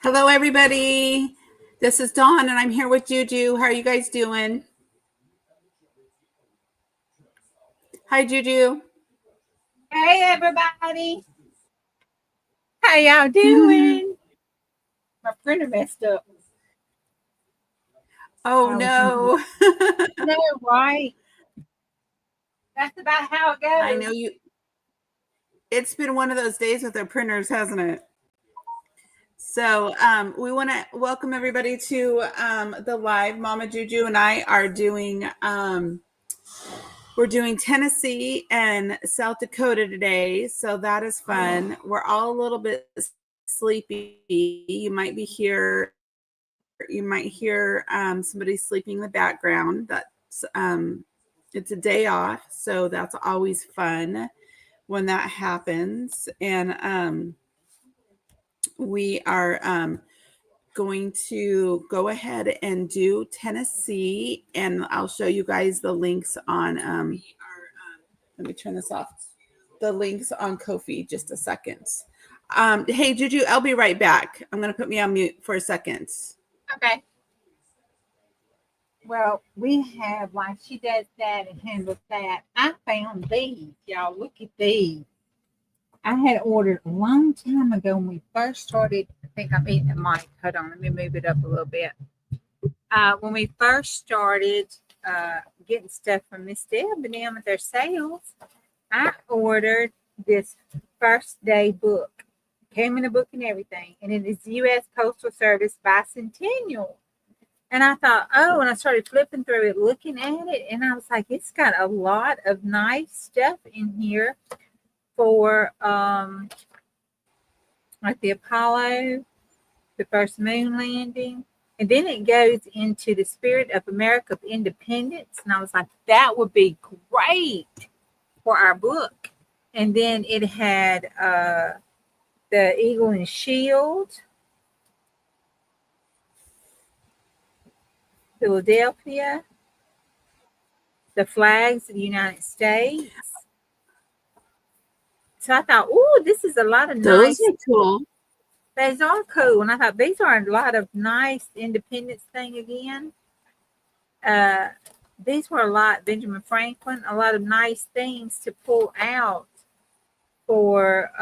Hello, everybody. This is Dawn, and I'm here with Juju. How are you guys doing? Hi, Juju. Hey everybody, how y'all doing? My printer messed up. Oh, I was trying to no. no, right? That's about how it I goes. know you. It's been one of those days with our printers, hasn't it? So we want to welcome everybody to the live. Mama Juju and I are doing we're doing Tennessee and South Dakota today, so that is fun. We're all a little bit sleepy. You might hear somebody sleeping in the background. That's it's a day off, so that's always fun when that happens. And we are going to go ahead and do Tennessee, and I'll show you guys the links on. Let me turn this off. The links on Ko-fi. Just a second. Hey, Juju, I'll be right back. I'm going to put me on mute for a second. Okay. Well, we have while she does that and handles that. I found these, y'all. Look at these. I had ordered a long time ago when we first started. I think I'm eating the mic. Hold on, let me move it up a little bit. When we first started getting stuff from Miss Deb and them with their sales, I ordered this first day book. Came in a book and everything, and it is U.S. Postal Service Bicentennial. And I thought, oh, and I started flipping through it, looking at it, and I was like, it's got a lot of nice stuff in here for like the Apollo, the first moon landing. And then it goes into the spirit of America of independence. And I was like, that would be great for our book. And then it had the Eagle and Shield, Philadelphia, the flags of the United States. So I thought, oh, this is a lot of Those nice. are cool. These are cool. And I thought these are a lot of nice independence thing again. These were a lot, Benjamin Franklin, a lot of nice things to pull out for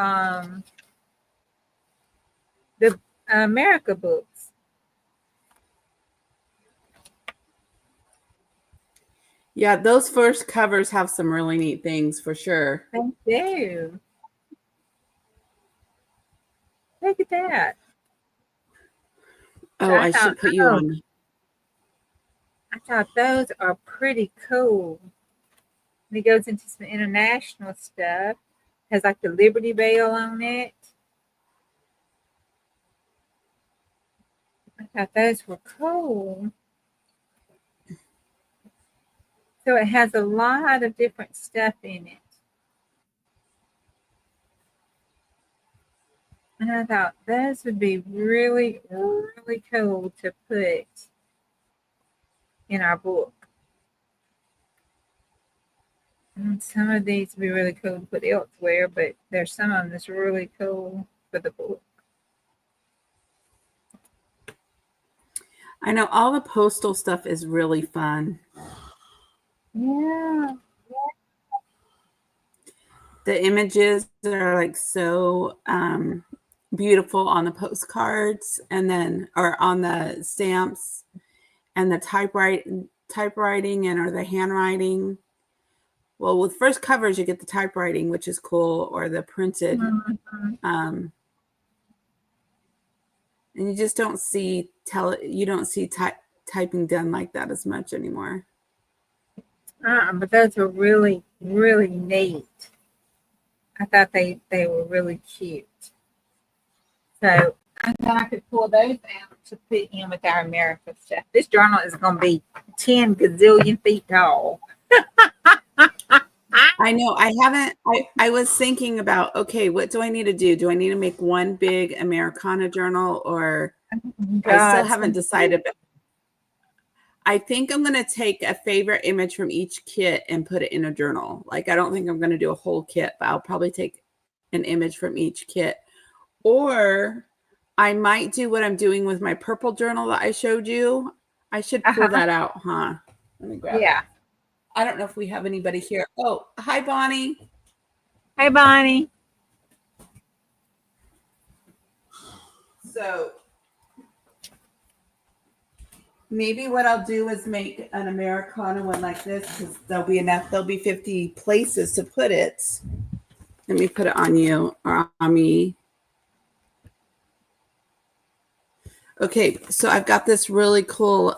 the America books. Yeah, those first covers have some really neat things for sure. Thank you. Look at that. Oh, So I should put you on. I thought those are pretty cool. And it goes into some international stuff. Has like the Liberty Bell on it. I thought those were cool. So it has a lot of different stuff in it. And I thought those would be really, really cool to put in our book. And some of these would be really cool to put elsewhere, but there's some of them that's really cool for the book. I know all the postal stuff is really fun. Yeah. The images are like so beautiful on the postcards and then or on the stamps and the typewriting and or the handwriting. Well, with first covers you get the typewriting, which is cool, or the printed. Mm-hmm. And you just don't see typing done like that as much anymore. But those were really, really neat. I thought they were really cute. So I thought I could pull those out to put in with our America stuff. This journal is going to be 10 gazillion feet tall. I know. I was thinking about, okay, what do I need to do? Do I need to make one big Americana journal, or I still haven't decided. But I think I'm going to take a favorite image from each kit and put it in a journal. Like, I don't think I'm going to do a whole kit, but I'll probably take an image from each kit. Or I might do what I'm doing with my purple journal that I showed you. I should pull that out, huh? Let me grab it. I don't know if we have anybody here. Oh, hi, Bonnie. Hey, Bonnie. So maybe what I'll do is make an Americana one like this because there'll be enough. There'll be 50 places to put it. Let me put it on you or on me. Okay, so I've got this really cool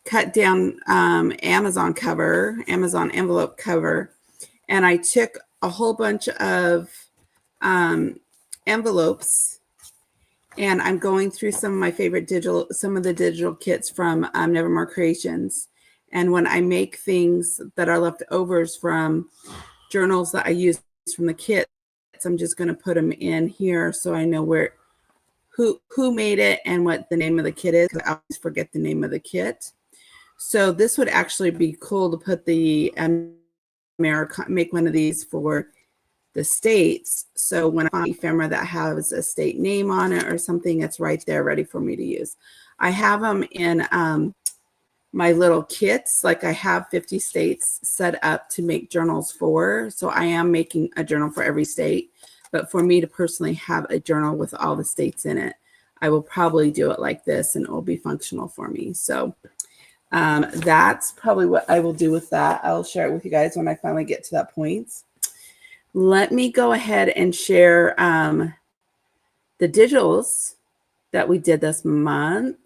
cut down Amazon envelope cover, and I took a whole bunch of envelopes, and I'm going through some of my favorite some of the digital kits from Nevermore Creations. And when I make things that are leftovers from journals that I use from the kits, I'm just going to put them in here so I know who made it and what the name of the kit is, because I always forget the name of the kit. So this would actually be cool to put the make one of these for the states. So when I find an ephemera that has a state name on it or something, it's right there ready for me to use. I have them in my little kits. Like I have 50 states set up to make journals for. So I am making a journal for every state. But for me to personally have a journal with all the states in it, I will probably do it like this and it will be functional for me. So that's probably what I will do with that. I'll share it with you guys when I finally get to that point. Let me go ahead and share the digitals that we did this month.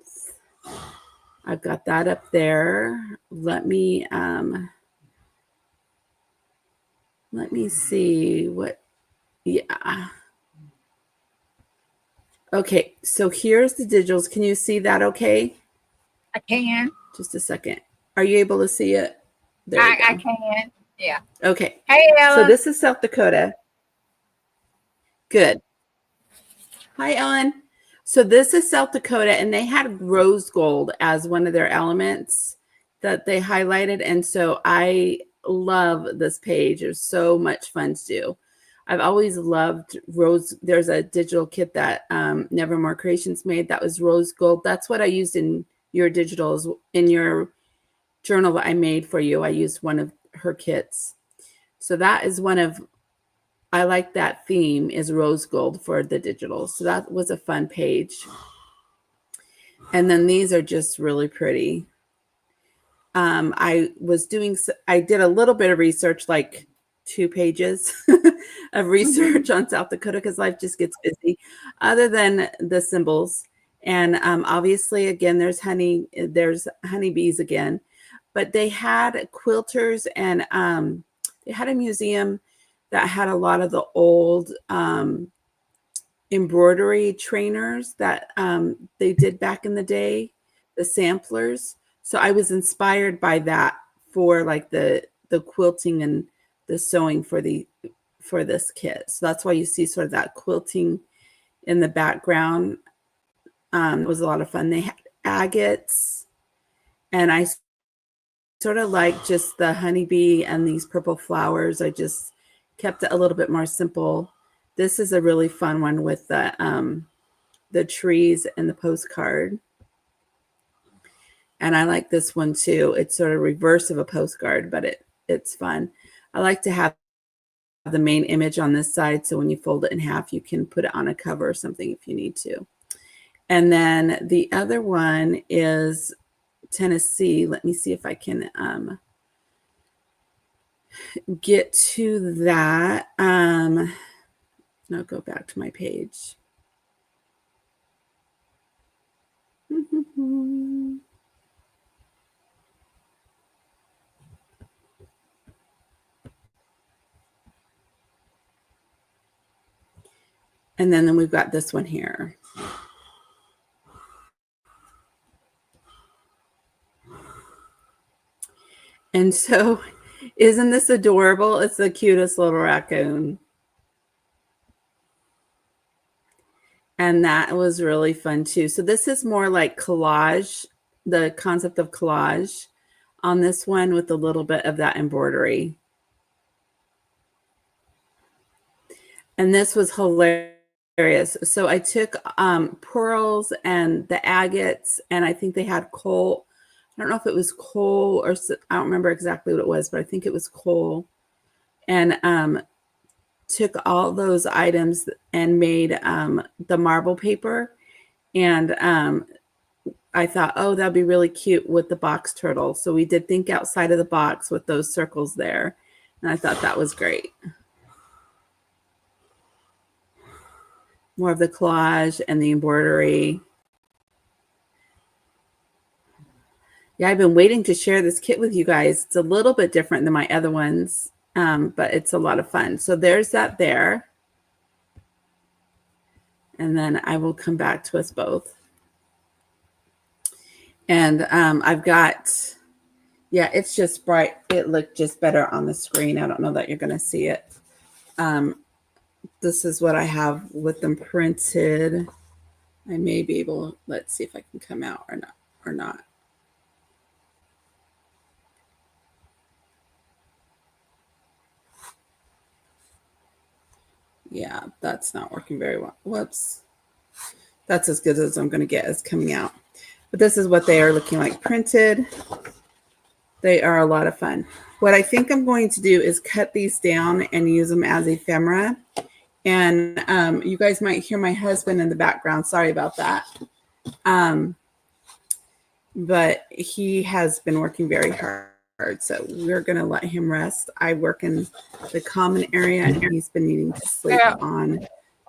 I've got that up there. Let me see what, yeah. Okay, so here's the digitals. Can you see that okay? I can. Just a second. Are you able to see it? There you go. I can. Yeah. Okay. Hey, Ellen. So this is South Dakota. Good. Hi, Ellen. So this is South Dakota, and they had rose gold as one of their elements that they highlighted. And so I love this page. It's so much fun to do. I've always loved rose. There's a digital kit that Nevermore Creations made that was rose gold. That's what I used in your digitals, in your journal that I made for you. I used one of her kits. So that is one of, I like that theme, is rose gold for the digital. So that was a fun page. And then these are just really pretty. I did a little bit of research, like 2 pages of research on South Dakota because life just gets busy, other than the symbols. And obviously, again, there's honeybees again. But they had quilters, and they had a museum that had a lot of the old embroidery trainers that they did back in the day, the samplers. So I was inspired by that for like the quilting and the sewing for this kit. So that's why you see sort of that quilting in the background. It was a lot of fun. They had agates, and I sort of like just the honeybee and these purple flowers. I just kept it a little bit more simple. This is a really fun one with the trees and the postcard. And I like this one too. It's sort of reverse of a postcard, but it's fun. I like to have the main image on this side, so when you fold it in half, you can put it on a cover or something if you need to. And then the other one is Tennessee. Let me see if I can get to that. I'll go back to my page. And then we've got this one here. And so, isn't this adorable? It's the cutest little raccoon. And that was really fun too. So this is more like collage, the concept of collage on this one with a little bit of that embroidery. And this was hilarious areas. So I took pearls and the agates, and I think they had coal. I don't know if it was coal or I don't remember exactly what it was, but I think it was coal. And took all those items and made the marble paper. And I thought, oh, that'd be really cute with the box turtle. So we did think outside of the box with those circles there. And I thought that was great. More of the collage and the embroidery. Yeah, I've been waiting to share this kit with you guys. It's a little bit different than my other ones, but it's a lot of fun. So there's that there. And then I will come back to us both. And I've got, yeah, it's just bright. It looked just better on the screen. I don't know that you're going to see it. This is what I have with them printed. I may be able, let's see if I can come out or not. Yeah, that's not working very well. Whoops. That's as good as I'm going to get as coming out. But this is what they are looking like printed. They are a lot of fun. What I think I'm going to do is cut these down and use them as ephemera. And you guys might hear my husband in the background. Sorry about that. But he has been working very hard. So we're going to let him rest. I work in the common area, and he's been needing to sleep on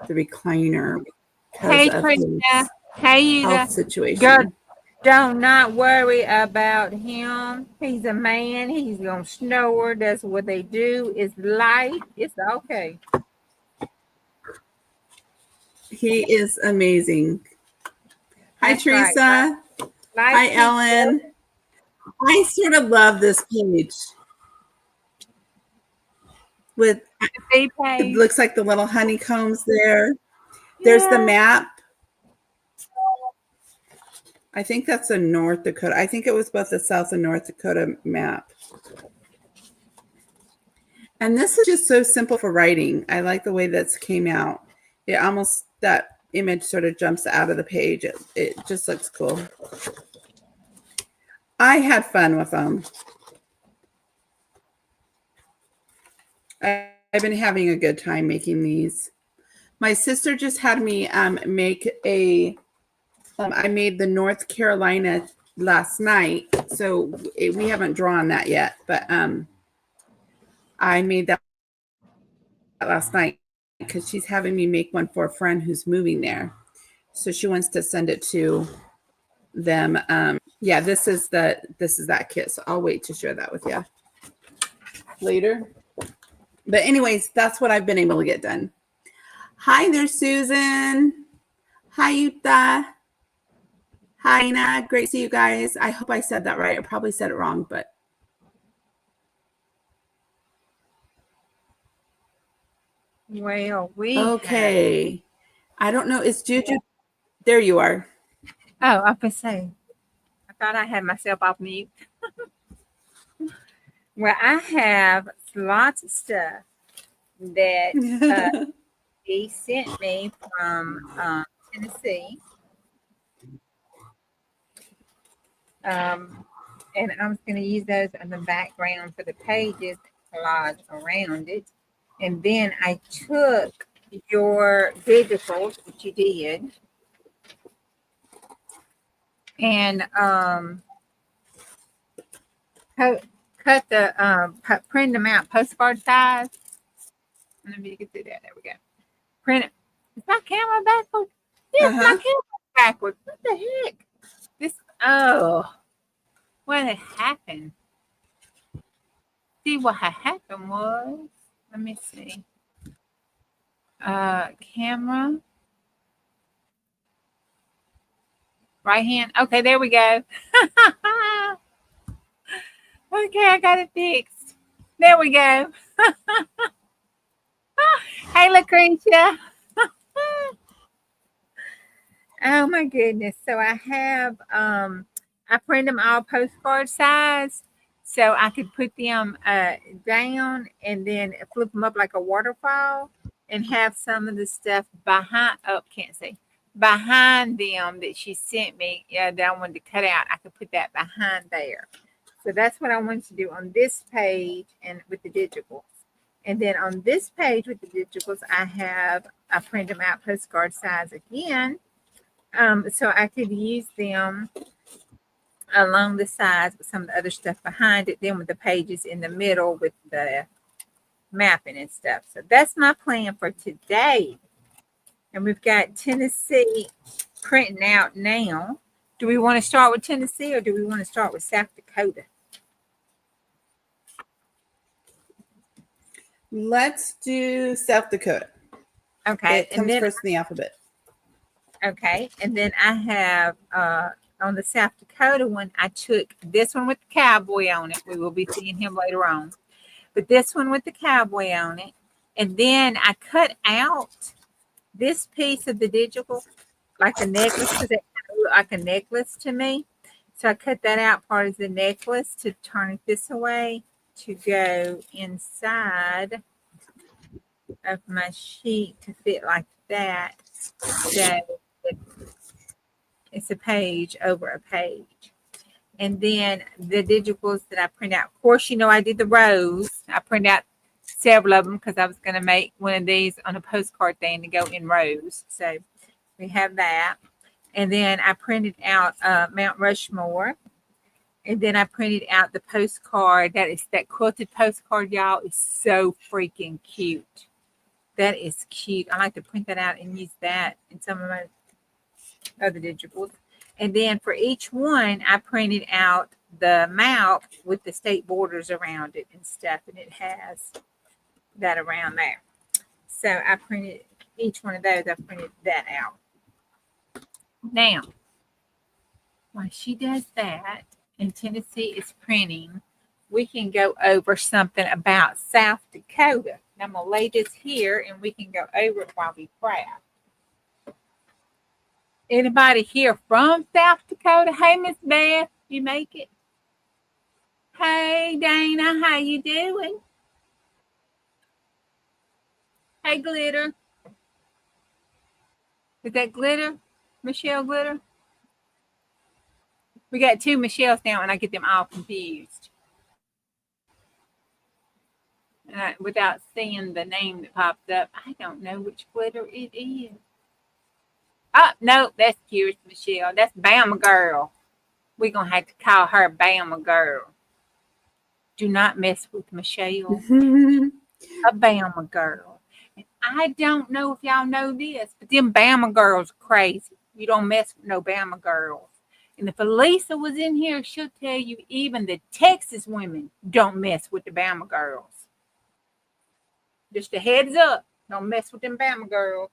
the recliner because of his health situation. Girl, don't not worry about him. He's a man. He's going to snore. That's what they do. It's life. It's okay. He is amazing. Hi, Teresa. Right. Hi, Ellen. I sort of love this page. With it looks like the little honeycombs there. Yeah. There's the map. I think that's a North Dakota. I think it was both the South and North Dakota map. And this is just so simple for writing. I like the way this came out. It almost, that image sort of jumps out of the page. It just looks cool. I had fun with them. I've been having a good time making these. My sister just had me make a, I made the North Carolina last night. So we haven't drawn that yet, but I made that last night because she's having me make one for a friend who's moving there. So she wants to send it to them. Yeah, this is that kit. So I'll wait to share that with you later. But anyways, that's what I've been able to get done. Hi there, Susan. Hi, Yuta. Hi, Ina. Great to see you guys. I hope I said that right. I probably said it wrong, but. Well, okay. I don't know. Is Juju? There you are. Oh, I was saying. I thought I had myself off mute. Well, I have lots of stuff that he sent me from Tennessee. And I'm going to use those as the background for the pages, collage around it. And then I took your digitals, which you did, and cut the print them out postcard size. I don't know if you can see that. There we go. Print it. Is my camera backwards? Yeah, my camera backwards. What the heck? What had happened? See, what had happened was, let me see. Camera. Right hand. Okay, there we go. Okay, I got it fixed. There we go. Hey, Lucretia. Oh my goodness. So I have I print them all postcard size so I could put them down and then flip them up like a waterfall and have some of the stuff behind, oh, can't see, behind them that she sent me, that I wanted to cut out. I could put that behind there. So that's what I wanted to do on this page and with the digitals. And then on this page with the digitals, I print them out postcard size again. So I could use them along the sides with some of the other stuff behind it, then with the pages in the middle with the mapping and stuff. So that's my plan for today. And we've got Tennessee printing out now. Do we want to start with Tennessee or do we want to start with South Dakota? Let's do South Dakota. Okay. It comes first in the alphabet. Okay. And then I have on the South Dakota one, I took this one with the cowboy on it. We will be seeing him later on. But this one with the cowboy on it. And then I cut out this piece of the digital, like a necklace, because it looked like a necklace to me. So I cut that out part of the necklace to turn it this way to go inside of my sheet to fit like that. So it's a page over a page. And then the digitals that I print out. Of course, I did the rows. I print out several of them because I was going to make one of these on a postcard thing to go in rows. So we have that. And then I printed out Mount Rushmore. And then I printed out the postcard. That quilted postcard, y'all, is so freaking cute. That is cute. I like to print that out and use that in some of my other digitals. And then for each one, I printed out the map with the state borders around it and stuff. And it has that around there. So I printed each one of those. I printed that out. Now, while she does that and Tennessee is printing, we can go over something about South Dakota. And I'm going to lay this here and we can go over it while we craft. Anybody here from South Dakota? Hey, Miss Beth, you make it? Hey, Dana, how you doing? Hey, Glitter. Is that Glitter? Michelle Glitter? We got two Michelles now, and I get them all confused. And without seeing the name that pops up, I don't know which Glitter it is. Oh, no, that's Curious Michelle. That's Bama Girl. We're going to have to call her Bama Girl. Do not mess with Michelle. A Bama Girl. And I don't know if y'all know this, but them Bama girls are crazy. You don't mess with no Bama girls. And if Elisa was in here, she'll tell you even the Texas women don't mess with the Bama girls. Just a heads up. Don't mess with them Bama girls.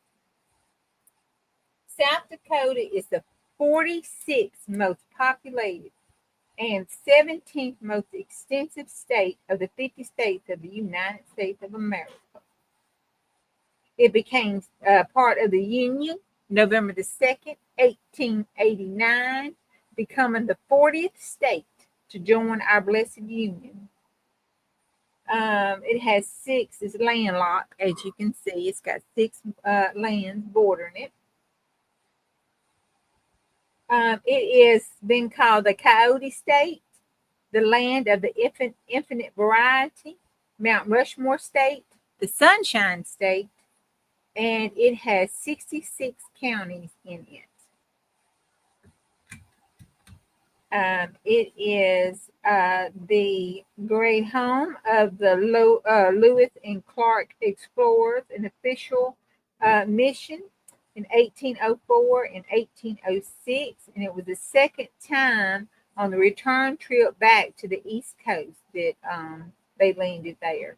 South Dakota is the 46th most populated and 17th most extensive state of the 50 states of the United States of America. It became part of the Union November the 2nd, 1889, becoming the 40th state to join our blessed Union. It has it's landlocked, as you can see. It's got 6 lands bordering it. It has been called the Coyote State, the land of the infinite variety, Mount Rushmore State, the Sunshine State, and it has 66 counties in it. It is the great home of the Lewis and Clark Explorers, an official mission in 1804 and 1806, and it was the second time on the return trip back to the East Coast that they landed there.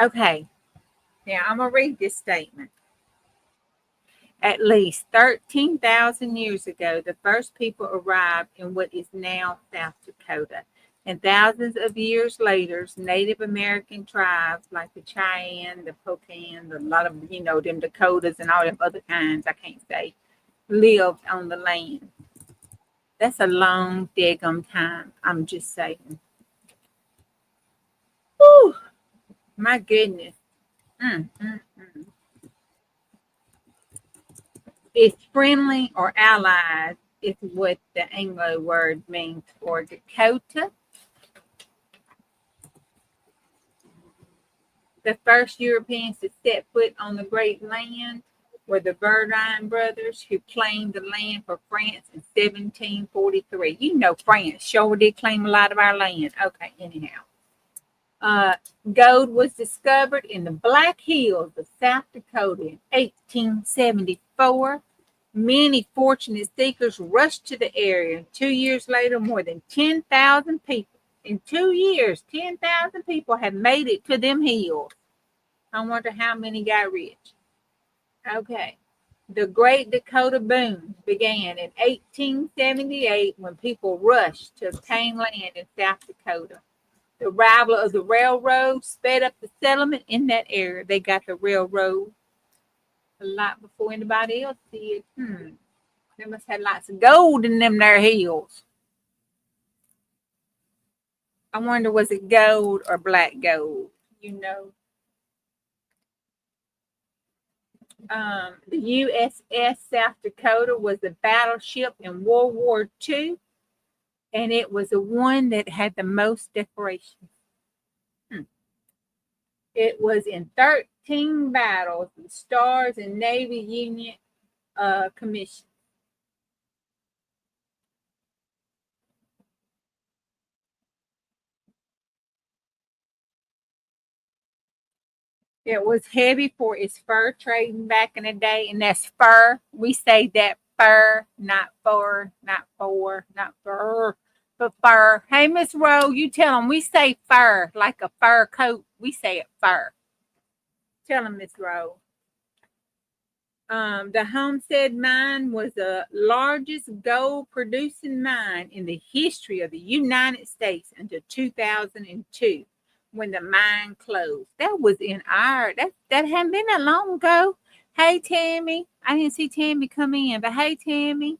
Okay, now I'm going to read this statement. At least 13,000 years ago, the first people arrived in what is now South Dakota. And thousands of years later, Native American tribes like the Cheyenne, the Pokans, a lot of, them Dakotas and all them other kinds, I can't say, lived on the land. That's a long daggum time, I'm just saying. My goodness. Mm, mm, mm. It's friendly or allied is what the Anglo word means for Dakota. The first Europeans to set foot on the Great Land were the Verdun brothers, who claimed the land for France in 1743. You know, France sure did claim a lot of our land. Okay, anyhow. Gold was discovered in the Black Hills of South Dakota in 1874. Many fortunate seekers rushed to the area. 2 years later, more than 10,000 people. In 2 years, 10,000 people have made it to them hills. I wonder how many got rich. Okay. The Great Dakota Boom began in 1878 when people rushed to obtain land in South Dakota. The arrival of the railroad sped up the settlement in that area. They got the railroad a lot before anybody else did. They must have lots of gold in them there hills. I wonder, was it gold or black gold? You know. The USS South Dakota was a battleship in World War II, and it was the one that had the most decorations. It was in 13 battles, the Stars and Navy Union Commission. It was heavy for its fur trading back in the day, and that's fur. We say that fur, not fur, not for, not fur, but fur. Hey, Miss Rowe, you tell them we say fur like a fur coat. We say it fur. Tell them, Miss Rowe. The Homestead Mine was the largest gold producing mine in the history of the United States until 2002, when the mine closed. That was in that hadn't been that long ago. Hey, Tammy. I didn't see Tammy come in, but hey, Tammy.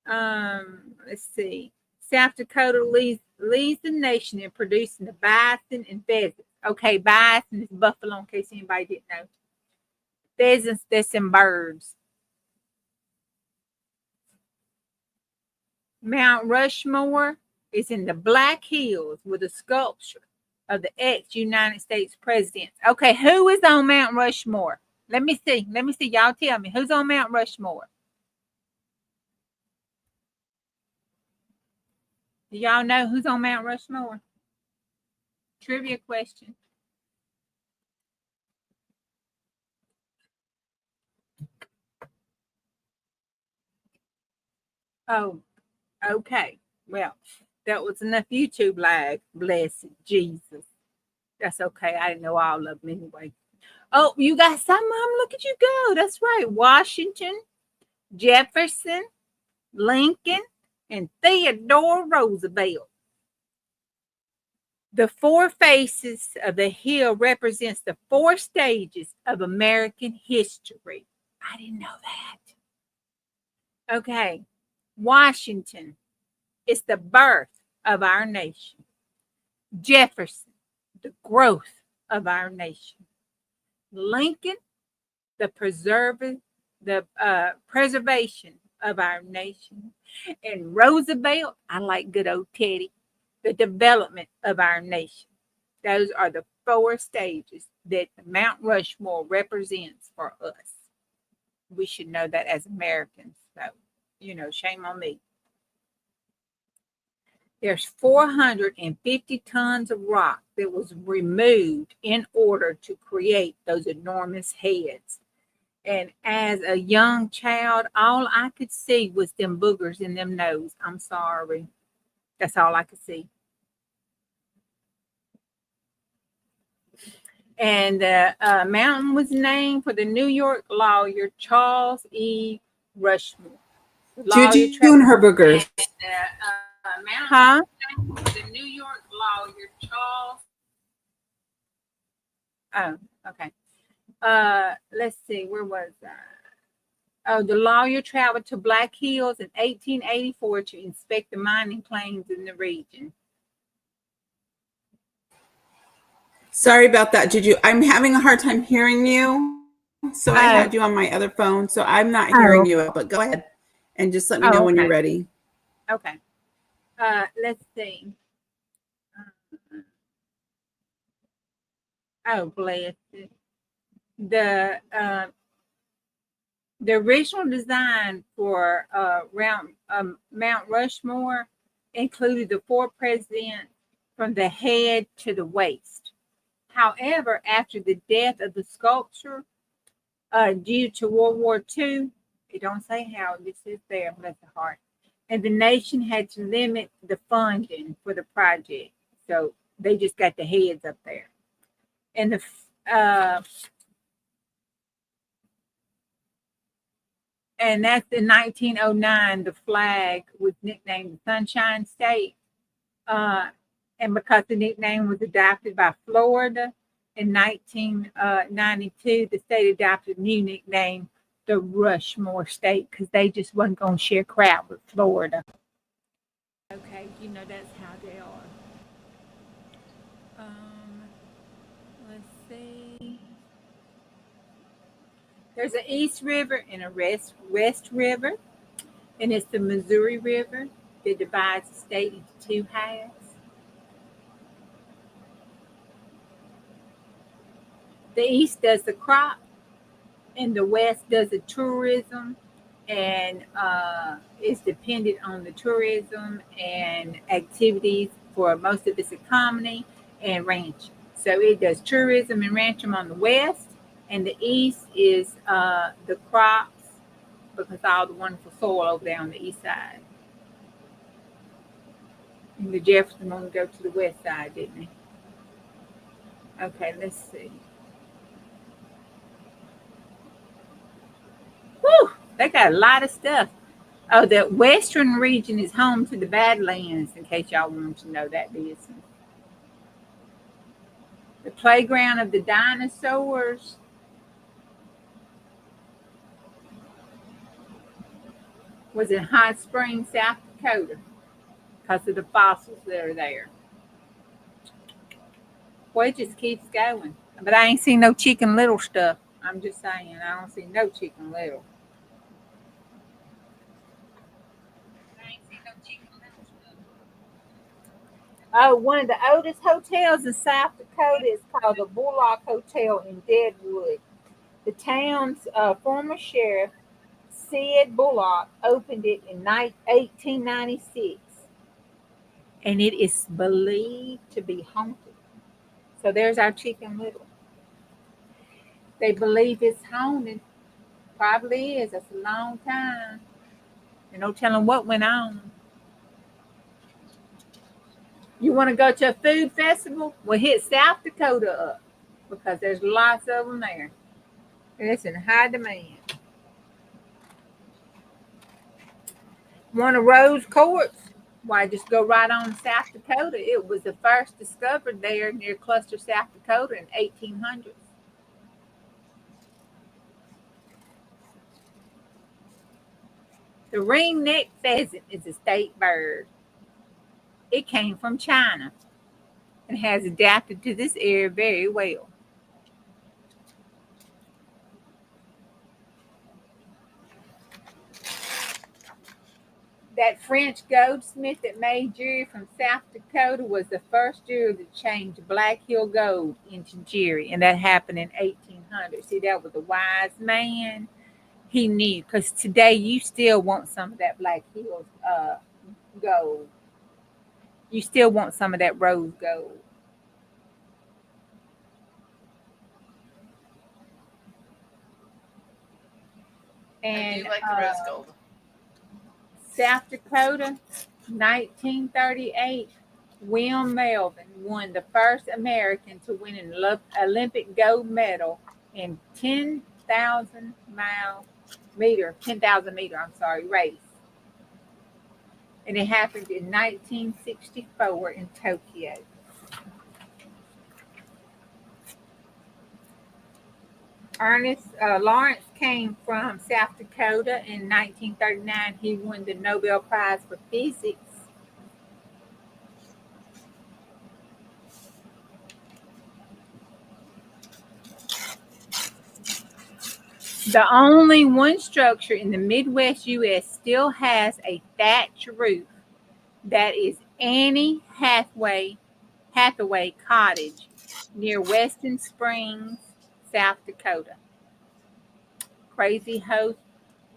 Let's see. South Dakota leads the nation in producing the bison and pheasants. Okay, bison is buffalo, in case anybody didn't know. Pheasants, there's some birds. Mount Rushmore is in the Black Hills with a sculpture of the ex-United States presidents. Okay, who is on Mount Rushmore? Let me see. Y'all tell me. Who's on Mount Rushmore? Do y'all know who's on Mount Rushmore? Trivia question. Oh, okay. Well, that was enough YouTube lag. Bless Jesus. That's okay. I didn't know all of them anyway. Oh, you got some, Mom? Look at you go. That's right. Washington, Jefferson, Lincoln, and Theodore Roosevelt. The four faces of the hill represents the four stages of American history. I didn't know that. Okay. Washington is the birth of our nation. Jefferson, the growth of our nation. Lincoln, the preservation of our nation. And Roosevelt, I like good old Teddy, the development of our nation. Those are the four stages that Mount Rushmore represents for us. We should know that as Americans. So, shame on me. There's 450 tons of rock that was removed in order to create those enormous heads. And as a young child, all I could see was them boogers in them nose. I'm sorry. That's all I could see. And the mountain was named for the New York lawyer Charles E. Rushmore. Juju and her boogers. Huh? The New York lawyer Charles. Oh, okay. Let's see, where was that? Oh, the lawyer traveled to Black Hills in 1884 to inspect the mining claims in the region. Sorry about that, Juju. I'm having a hard time hearing you. So I Oh, had you on my other phone, so I'm not hearing oh, you. But go ahead and just let me know oh, when you're okay. ready. Okay. Let's see. Oh, bless it. The the original design for Mount Rushmore included the four presidents from the head to the waist. However, after the death of the sculpture, due to World War II, it don't say how, this is there, bless the heart, and the nation had to limit the funding for the project. So they just got the heads up there. And that's in 1909, the flag was nicknamed the Sunshine State. And because the nickname was adopted by Florida in 1992, the state adopted a new nickname, the Rushmore State, because they just wasn't going to share crap with Florida. Okay, you know that's how they are. Let's see. There's an East River and a West River, and it's the Missouri River that divides the state into two halves. The East does the crop, and the West does the tourism, and is dependent on the tourism and activities for most of its economy and ranching. So it does tourism and ranching on the West, and the East is the crops because all the wonderful soil over there on the East side. And the Jefferson wanted to go to the West side, didn't he? Okay, let's see. Whew, they got a lot of stuff. Oh, the western region is home to the Badlands, in case y'all want to know that business. The playground of the dinosaurs was in Hot Springs, South Dakota, because of the fossils that are there. Well, it just keeps going. But I ain't seen no Chicken Little stuff. I'm just saying, I don't see no Chicken Little. Oh, one of the oldest hotels in South Dakota is called the Bullock Hotel in Deadwood. The town's former sheriff, Sid Bullock, opened it in 1896, and it is believed to be haunted. So there's our Chicken Little. They believe it's haunted. Probably is. That's a long time. There's no telling what went on. You want to go to a food festival? Well, hit South Dakota up because there's lots of them there. And it's in high demand. Want a rose quartz? Why, just go right on to South Dakota. It was the first discovered there near Cluster, South Dakota in 1800s. The ring-necked pheasant is a state bird. It came from China and has adapted to this area very well. That French goldsmith that made jewelry from South Dakota was the first jeweler to change Black Hill gold into jewelry, and that happened in 1800. See, that was a wise man. He knew, because today you still want some of that Black Hill gold. You still want some of that rose gold. And I do like the rose gold. South Dakota, 1938, William Melvin won the first American to win an Olympic gold medal in 10,000 meter, race. And it happened in 1964 in Tokyo. Lawrence came from South Dakota in 1939. He won the Nobel Prize for Physics. The only one structure in the Midwest U.S. still has a thatch roof. That is Annie Hathaway Cottage near Weston Springs, South Dakota. Crazy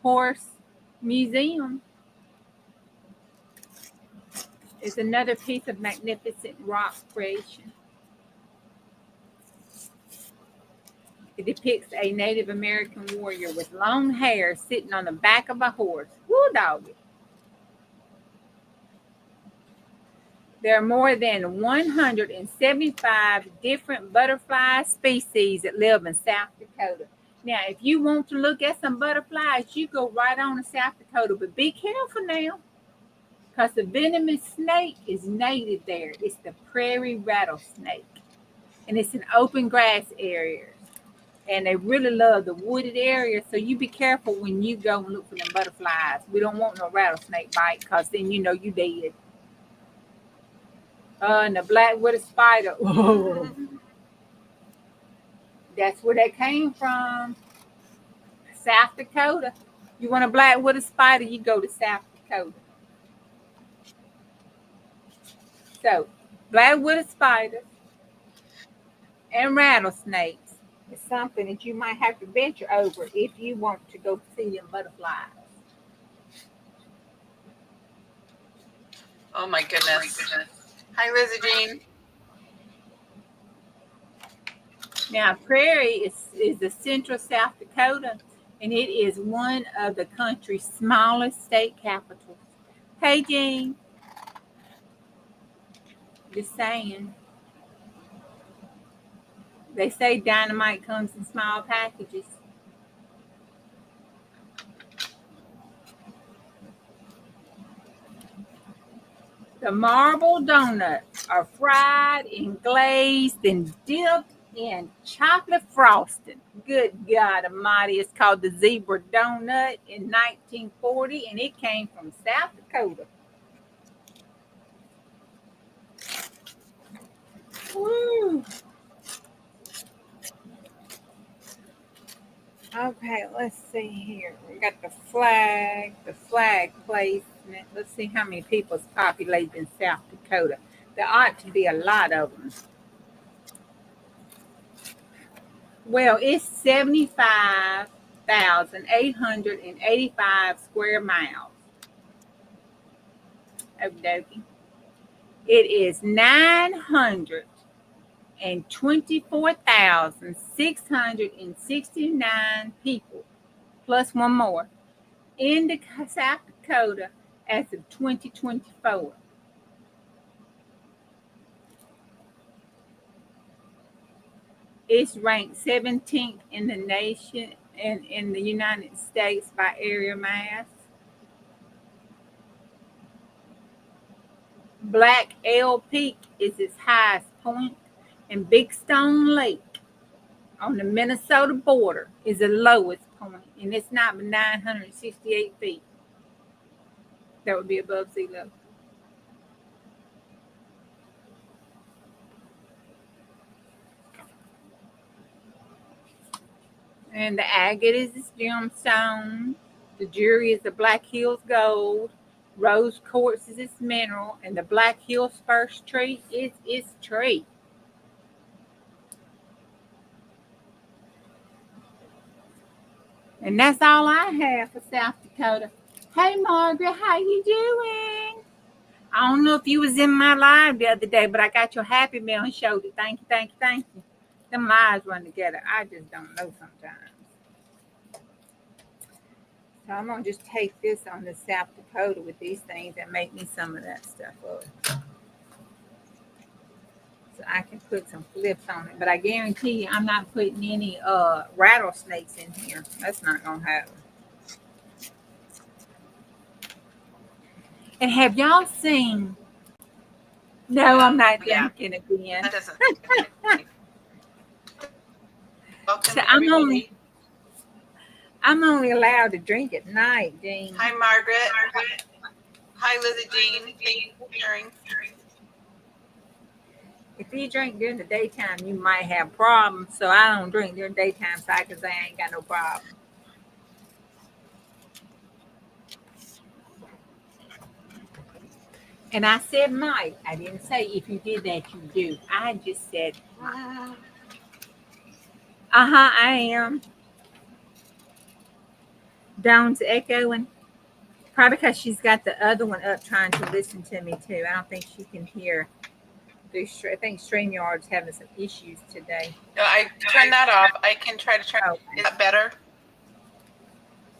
Horse Museum is another piece of magnificent rock creation. It depicts a Native American warrior with long hair sitting on the back of a horse. Woo doggy. There are more than 175 different butterfly species that live in South Dakota. Now, if you want to look at some butterflies, you go right on to South Dakota, but be careful now, because the venomous snake is native there. It's the prairie rattlesnake, and it's an open grass area. And they really love the wooded area, so you be careful when you go and look for them butterflies. We don't want no rattlesnake bite, because then you know you dead. And the black-wooded spider. Oh, that's where that came from. South Dakota. You want a black-wooded spider, you go to South Dakota. So, black-wooded spiders and rattlesnakes is something that you might have to venture over if you want to go see them butterflies. Oh my goodness. Hi, Lizzie Jean. Now, Prairie is the central South Dakota, and it is one of the country's smallest state capitals. Hey, Jean. Just saying. They say dynamite comes in small packages. The marble donuts are fried and glazed and dipped in chocolate frosting. Good God Almighty, it's called the Zebra Donut in 1940, and it came from South Dakota. Woo. Okay, let's see here. We got the flag placement. Let's see how many people's populated in South Dakota. There ought to be a lot of them. Well, it's 75,885 square miles. Okie dokie. It is 924,669 people, plus one more, in South Dakota as of 2024. It's ranked 17th in the nation and in the United States by area mass. Black Elk Peak is its highest point, and Big Stone Lake on the Minnesota border is the lowest point, and it's not but 968 feet. That would be above sea level. And the agate is its gemstone. The jewelry is the Black Hills gold. Rose quartz is its mineral, and the Black Hills first tree is its tree. And that's all I have for South Dakota. Hey, Margaret, how you doing? I don't know if you was in my live the other day, but I got your happy mail and showed it. Thank you, thank you, thank you. Them lives run together. I just don't know sometimes. So I'm going to just take this on to South Dakota with these things and make me some of that stuff up. So I can put some flips on it. But I guarantee you I'm not putting any rattlesnakes in here. That's not going to happen. And have y'all seen? No, I'm not drinking again. That doesn't. So I'm only allowed to drink at night, Jean. Hi, Margaret. Hi, Lizzie Jean. Thank you for sharing. If you drink during the daytime, you might have problems. So I don't drink during daytime, so I can say I ain't got no problem. And I said might. I didn't say if you did that, you do. I just said, I am. Dawn's echoing. Probably because she's got the other one up trying to listen to me too. I don't think she can hear. I think StreamYard's having some issues today. No, I turned that off. I can try to turn. Oh, Is that better?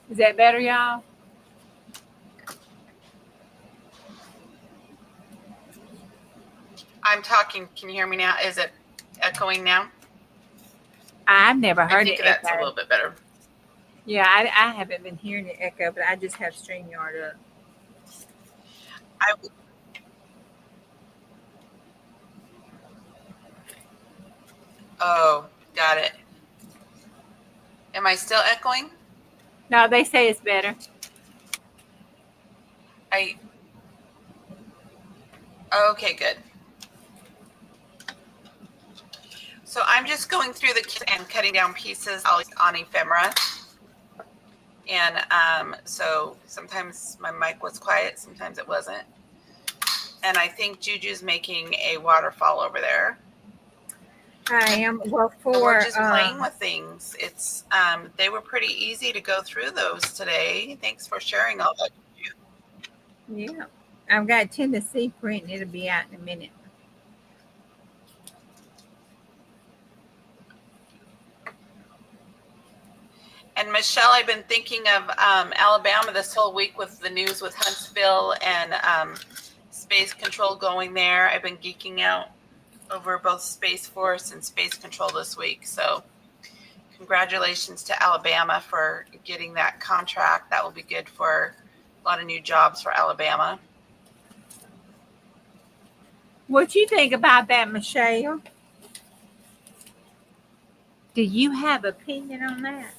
is that better, y'all? I'm talking. Can you hear me now? Is it echoing now? I've never I heard think it that's a echo. little bit better. Yeah, I haven't been hearing it echo, but I just have StreamYard up. Oh, got it. Am I still echoing? No, they say it's better. Okay, good. So I'm just going through the kit and cutting down pieces on ephemera. And so sometimes my mic was quiet, sometimes it wasn't. And I think Juju's making a waterfall over there. I am. Well, we're just playing with things. It's they were pretty easy to go through those today. Thanks for sharing all that. Yeah, I've got Tennessee print. It'll be out in a minute. And Michelle, I've been thinking of Alabama this whole week with the news with Huntsville and Space Control going there. I've been geeking out over both Space Force and Space Control this week. So congratulations to Alabama for getting that contract. That will be good for a lot of new jobs for Alabama. What you think about that, Michelle? Do you have opinion on that?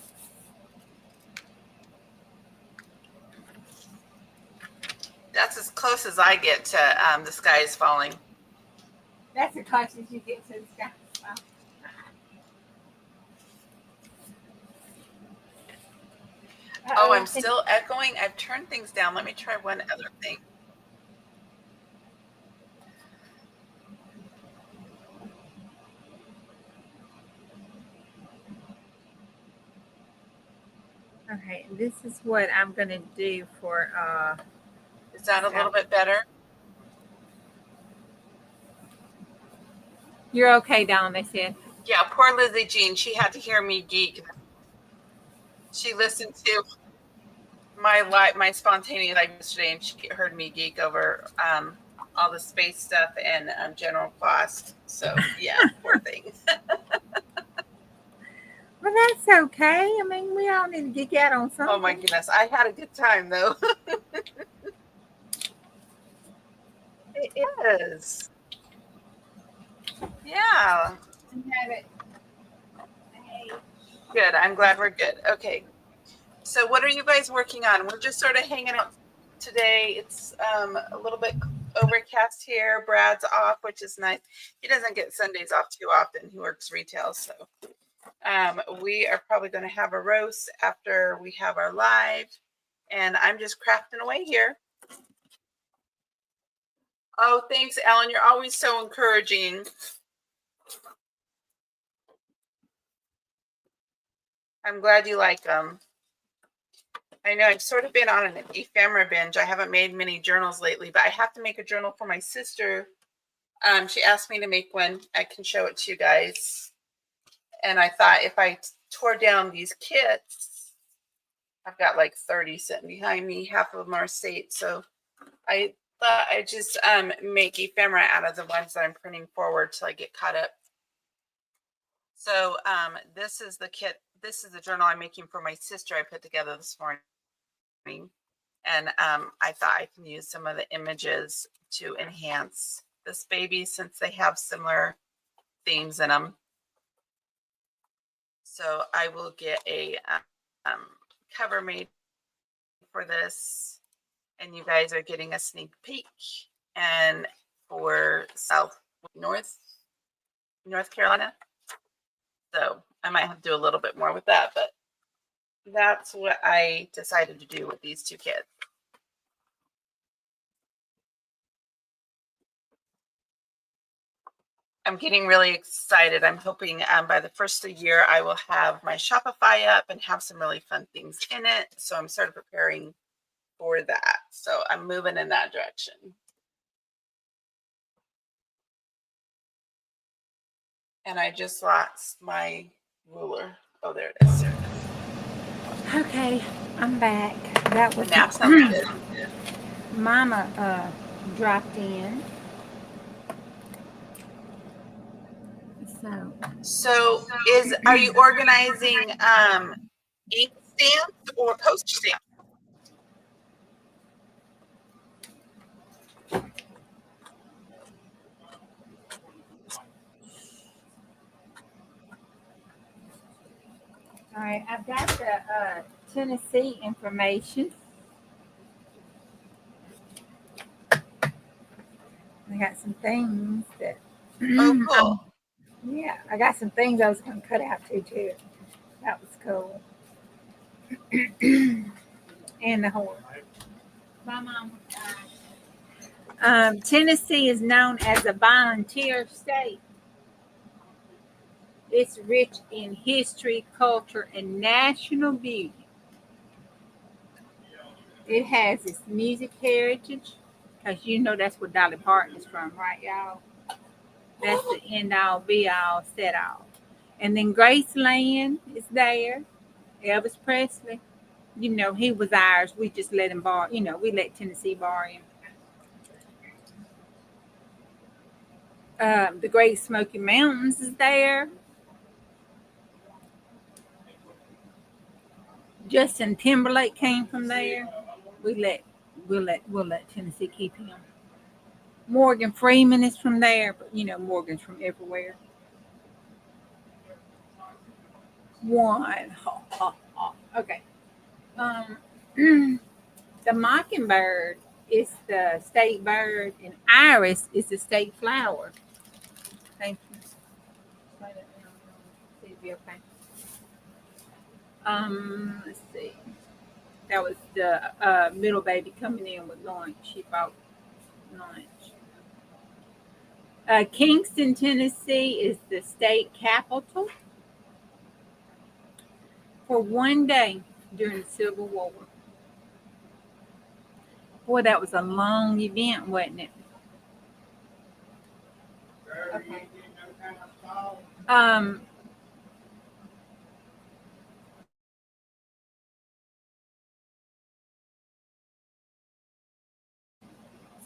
That's as close as I get to the sky is falling. That's as close as you get to the sky. Oh, I'm still echoing. I've turned things down. Let me try one other thing. Okay, this is what I'm going to do for. Is that a little bit better? You're okay, Dawn, they said. Yeah, poor Lizzie Jean. She had to hear me geek. She listened to my spontaneous live yesterday, and she heard me geek over all the space stuff and general cost. So yeah, poor thing. Well, that's okay. I mean, we all need to geek out on something. Oh my goodness, I had a good time though. It is. Yeah. Good. I'm glad we're good. Okay. So what are you guys working on? We're just sort of hanging out today. It's a little bit overcast here. Brad's off, which is nice. He doesn't get Sundays off too often. He works retail. So we are probably going to have a roast after we have our live. And I'm just crafting away here. Oh, thanks, Ellen. You're always so encouraging. I'm glad you like them. I know I've sort of been on an ephemera binge. I haven't made many journals lately, but I have to make a journal for my sister. She asked me to make one. I can show it to you guys. And I thought if I tore down these kits, I've got like 30 sitting behind me. Half of them are state. So I thought I'd just make ephemera out of the ones that I'm printing forward till I get caught up. So this is the kit. This is the journal I'm making for my sister I put together this morning. And I thought I can use some of the images to enhance this baby since they have similar themes in them. So I will get a cover made for this, and you guys are getting a sneak peek. And for North Carolina, so I might have to do a little bit more with that, but that's what I decided to do with these two kids. I'm getting really excited. I'm hoping by the first of the year, I will have my Shopify up and have some really fun things in it. So I'm sort of preparing for that. So I'm moving in that direction. And I just lost my ruler. Oh, there it is. Okay, I'm back. That was Now sounds good. Mama dropped in. So are you organizing ink stamps or postage stamps? All right, I've got the Tennessee information. I got some things that. Oh, cool. Yeah, I got some things I was going to cut out too. That was cool. And the horse. Bye, Mama. Tennessee is known as a volunteer state. It's rich in history, culture, and national beauty. It has its music heritage, because you know that's where Dolly Parton is from, right, y'all? That's the end all, be all, set all. And then Graceland is there. Elvis Presley, you know, he was ours. We just let him borrow, you know, we let Tennessee borrow him. The Great Smoky Mountains is there. Justin Timberlake came from there. We'll let Tennessee keep him. Morgan Freeman is from there, but you know Morgan's from everywhere. One. Okay. The mockingbird is the state bird, and iris is the state flower. Thank you. Okay. Let's see. That was the middle baby coming in with lunch. She bought lunch. Kingston, Tennessee is the state capital for one day during the Civil War. Boy, that was a long event, wasn't it? Okay.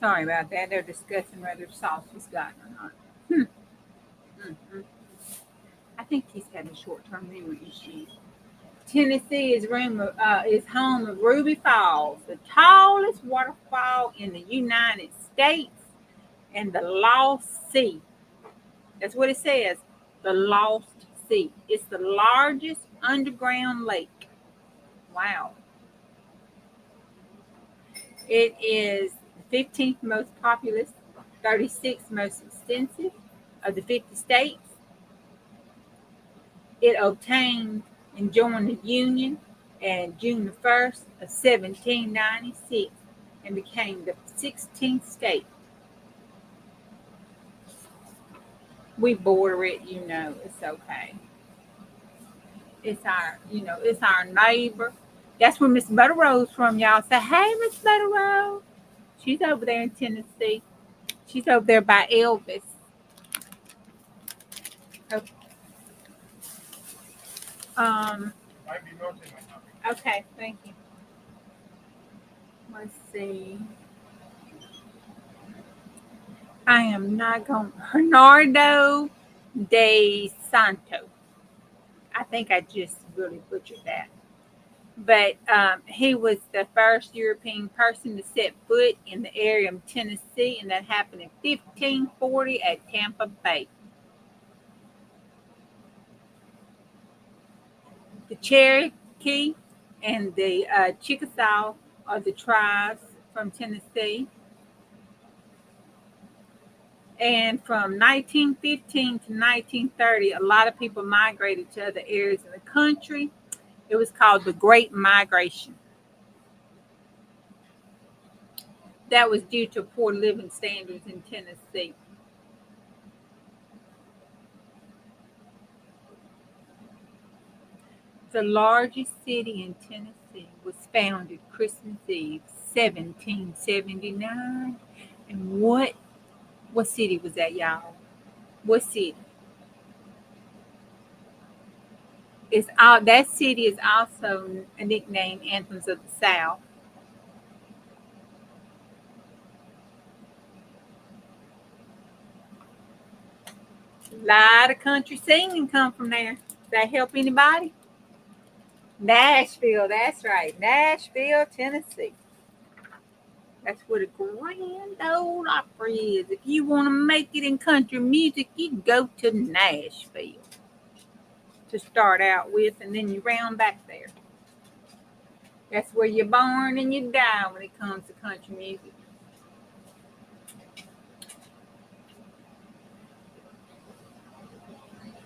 Sorry about that. They're discussing whether sauce was gotten or not. I think he's having short-term memory issues. Tennessee is home of Ruby Falls, the tallest waterfall in the United States, and the Lost Sea. That's what it says, the Lost Sea. It's the largest underground lake. Wow. It is the 15th most populous, 36th most extensive of the 50 states. It obtained and joined the Union on June the 1st of 1796 and became the 16th state. We border it, you know, it's okay. It's our neighbor. That's where Miss Butter Rose from, y'all. Say, hey, Miss Butter Rose. She's over there in Tennessee. She's over there by Elvis. Okay. Okay, thank you. Let's see. I am not going. Bernardo de Santo. I think I just really butchered that. But he was the first European person to set foot in the area of Tennessee, and that happened in 1540 at Tampa Bay. The Cherokee and the Chickasaw are the tribes from Tennessee. And from 1915 to 1930, a lot of people migrated to other areas of the country. It was called the Great Migration. That was due to poor living standards in Tennessee. The largest city in Tennessee was founded Christmas Eve, 1779. And what city was that, y'all? What city? That city is also a nickname Anthems of the South. A lot of country singing come from there. Does that help anybody? Nashville, that's right. Nashville, Tennessee. That's where the Grand Ole Opry is. If you want to make it in country music, you go to Nashville to start out with, and then you round back there. That's where you're born and you die when it comes to country music.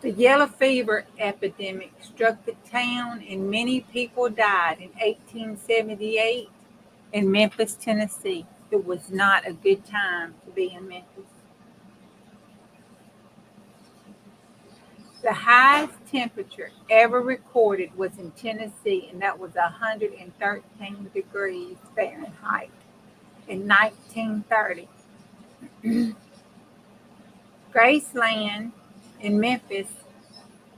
The yellow fever epidemic struck the town and many people died in 1878 in Memphis, Tennessee. It was not a good time to be in Memphis. The highest temperature ever recorded was in Tennessee, and that was 113 degrees Fahrenheit in 1930. Graceland in Memphis,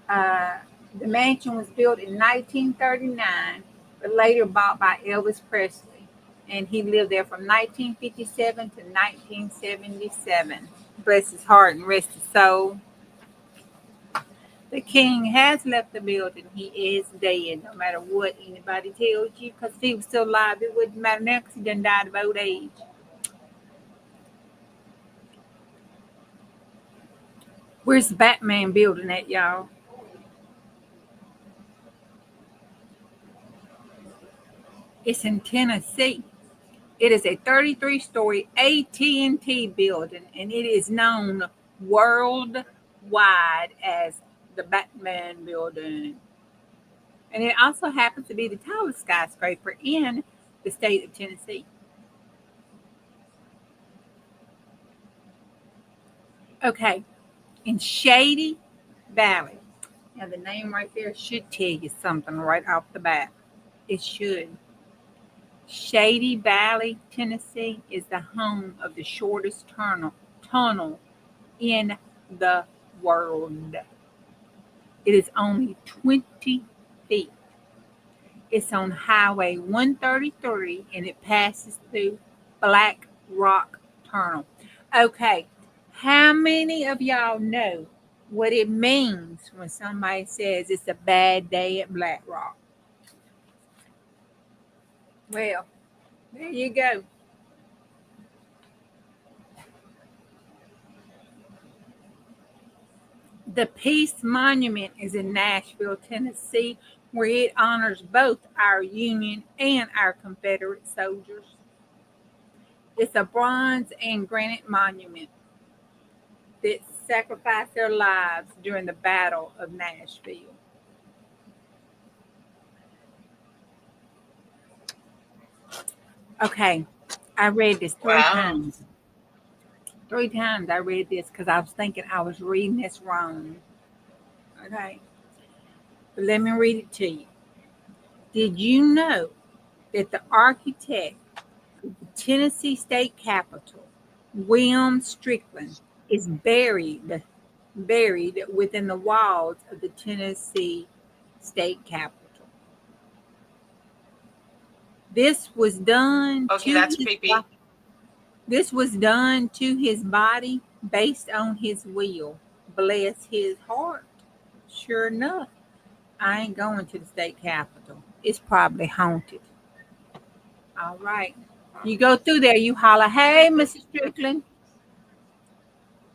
the mansion was built in 1939, but later bought by Elvis Presley, and he lived there from 1957 to 1977. Bless his heart and rest his soul. The king has left the building. He is dead, no matter what anybody tells you, because if he was still alive, it wouldn't matter now because he done died of old age. Where's the Batman building at, y'all? It's in Tennessee. It is a 33-story AT&T building, and it is known worldwide as the Batman building. And it also happens to be the tallest skyscraper in the state of Tennessee. Okay, in Shady Valley. Now, the name right there should tell you something right off the bat. It should. Shady Valley, Tennessee is the home of the shortest tunnel in the world. It is only 20 feet. It's on Highway 133 and it passes through Black Rock Tunnel. Okay, how many of y'all know what it means when somebody says it's a bad day at Black Rock? Well, there you go. The Peace Monument is in Nashville, Tennessee, where it honors both our Union and our Confederate soldiers. It's a bronze and granite monument that sacrificed their lives during the Battle of Nashville. Okay, I read this three times. 3 times I read this because I was thinking I was reading this wrong. Okay, but let me read it to you. Did you know that the architect of the Tennessee State Capitol, William Strickland, is buried within the walls of the Tennessee State Capitol? This was done This was done to his body based on his will. Bless his heart. Sure enough, I ain't going to the state capitol. It's probably haunted. All right. You go through there, you holler, "Hey, Mrs. Strickland."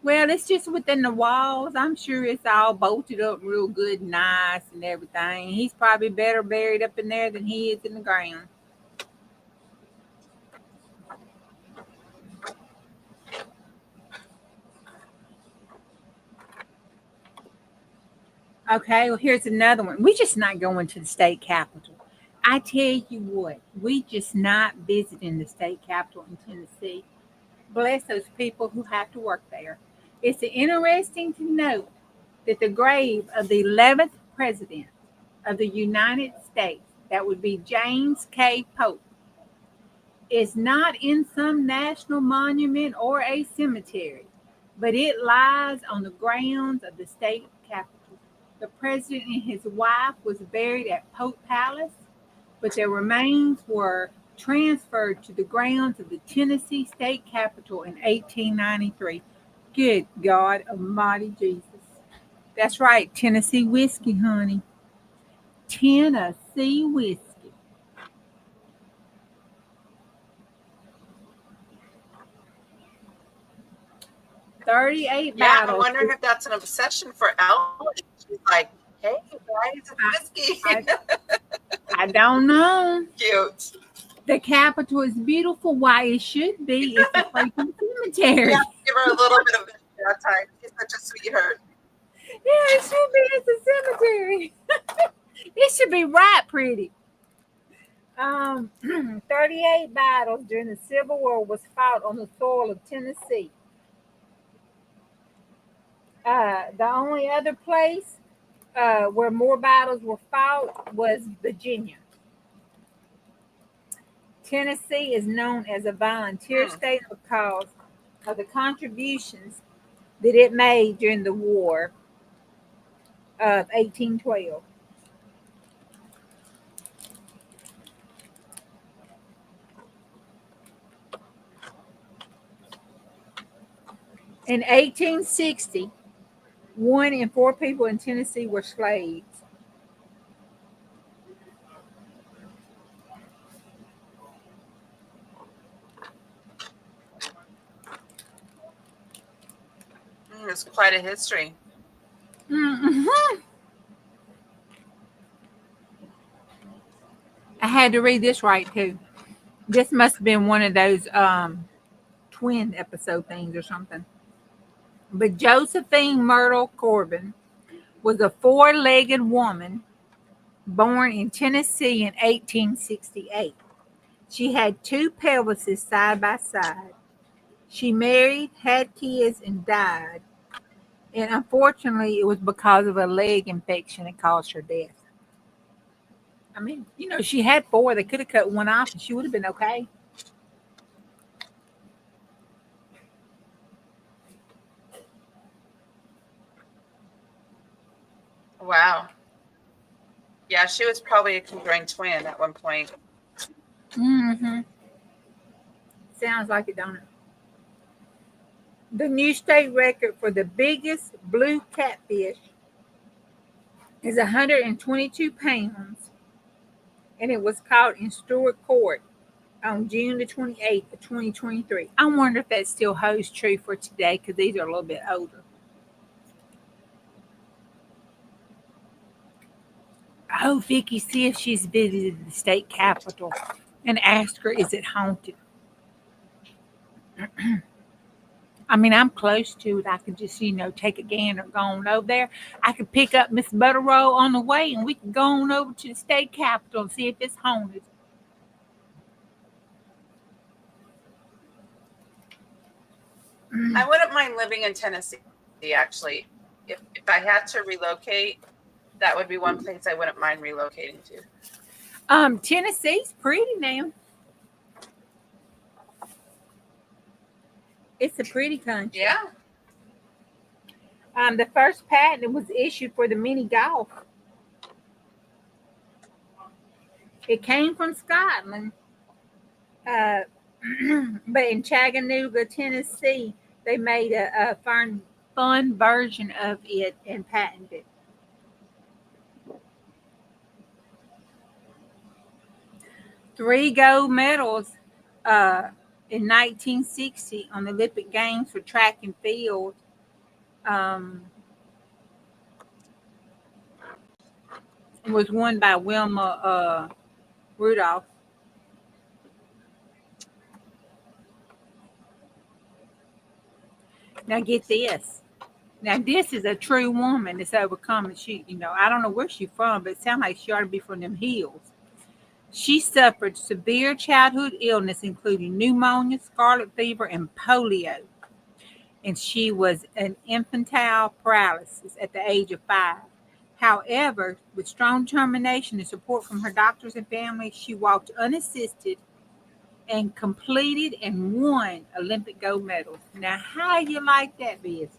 Well, it's just within the walls. I'm sure it's all bolted up real good, nice, and everything. He's probably better buried up in there than he is in the ground. Okay, well, here's another one. We just not going to the state capitol. I tell you what, we just not visiting the state capitol in Tennessee. Bless those people who have to work there. It's interesting to note that the grave of the 11th president of the United States, that would be James K. Polk, is not in some national monument or a cemetery, but it lies on the grounds of the state capitol. The president and his wife was buried at Polk Palace, but their remains were transferred to the grounds of the Tennessee state capitol in 1893. Good God Almighty Jesus. That's right, Tennessee whiskey, honey. Tennessee whiskey. Yeah, I'm wondering if that's an obsession for Ellen. She's like, hey, guys, it's whiskey. I don't know. Cute. The Capitol is beautiful. Why it should be. It's a freaking cemetery. Yeah, give her a little bit of that time. She's such a sweetheart. Yeah, it should be. It's a cemetery. It should be right pretty. 38 battles during the Civil War was fought on the soil of Tennessee. The only other place where more battles were fought was Virginia. Tennessee is known as a volunteer state because of the contributions that it made during the War of 1812. In 1860, 1 in 4 people in Tennessee were slaves. It's quite a history. Mm-hmm. I had to read this right too. This must have been one of those twin episode things or something. But Josephine Myrtle Corbin was a 4-legged woman born in Tennessee in 1868. She had 2 pelvises side by side. She married, had kids, and died. And unfortunately, it was because of a leg infection that caused her death. I mean, she had 4. They could have cut one off and she would have been okay. Wow. Yeah, she was probably a conjoined twin at one point. Mm-hmm. Sounds like it, don't it? The new state record for the biggest blue catfish is 122 pounds, and it was caught in Stewart Court on June the 28th of 2023. I wonder if that still holds true for today because these are a little bit older. Oh, Vicky, see if she's visited the state capitol and ask her, is it haunted? I mean, I'm close to it. I could just, take a gander, go on over there. I could pick up Miss Butterroll on the way, and we could go on over to the state capitol and see if it's haunted. I wouldn't mind living in Tennessee, actually. If I had to relocate, that would be one place I wouldn't mind relocating to. Tennessee's pretty now. It's a pretty country. Yeah. The first patent was issued for the mini golf. It came from Scotland, but in Chattanooga, Tennessee, they made a fun version of it and patented it. Three gold medals in 1960 on the Olympic Games for track and field. It was won by Wilma Rudolph. Now get this. Now this is a true woman that's overcome. And she, I don't know where she's from, but it sounds like she ought to be from them hills. She suffered severe childhood illness, including pneumonia, scarlet fever, and polio. And she was an infantile paralysis at the age of 5. However, with strong determination and support from her doctors and family, she walked unassisted and completed and won Olympic gold medals. Now, how you like that business?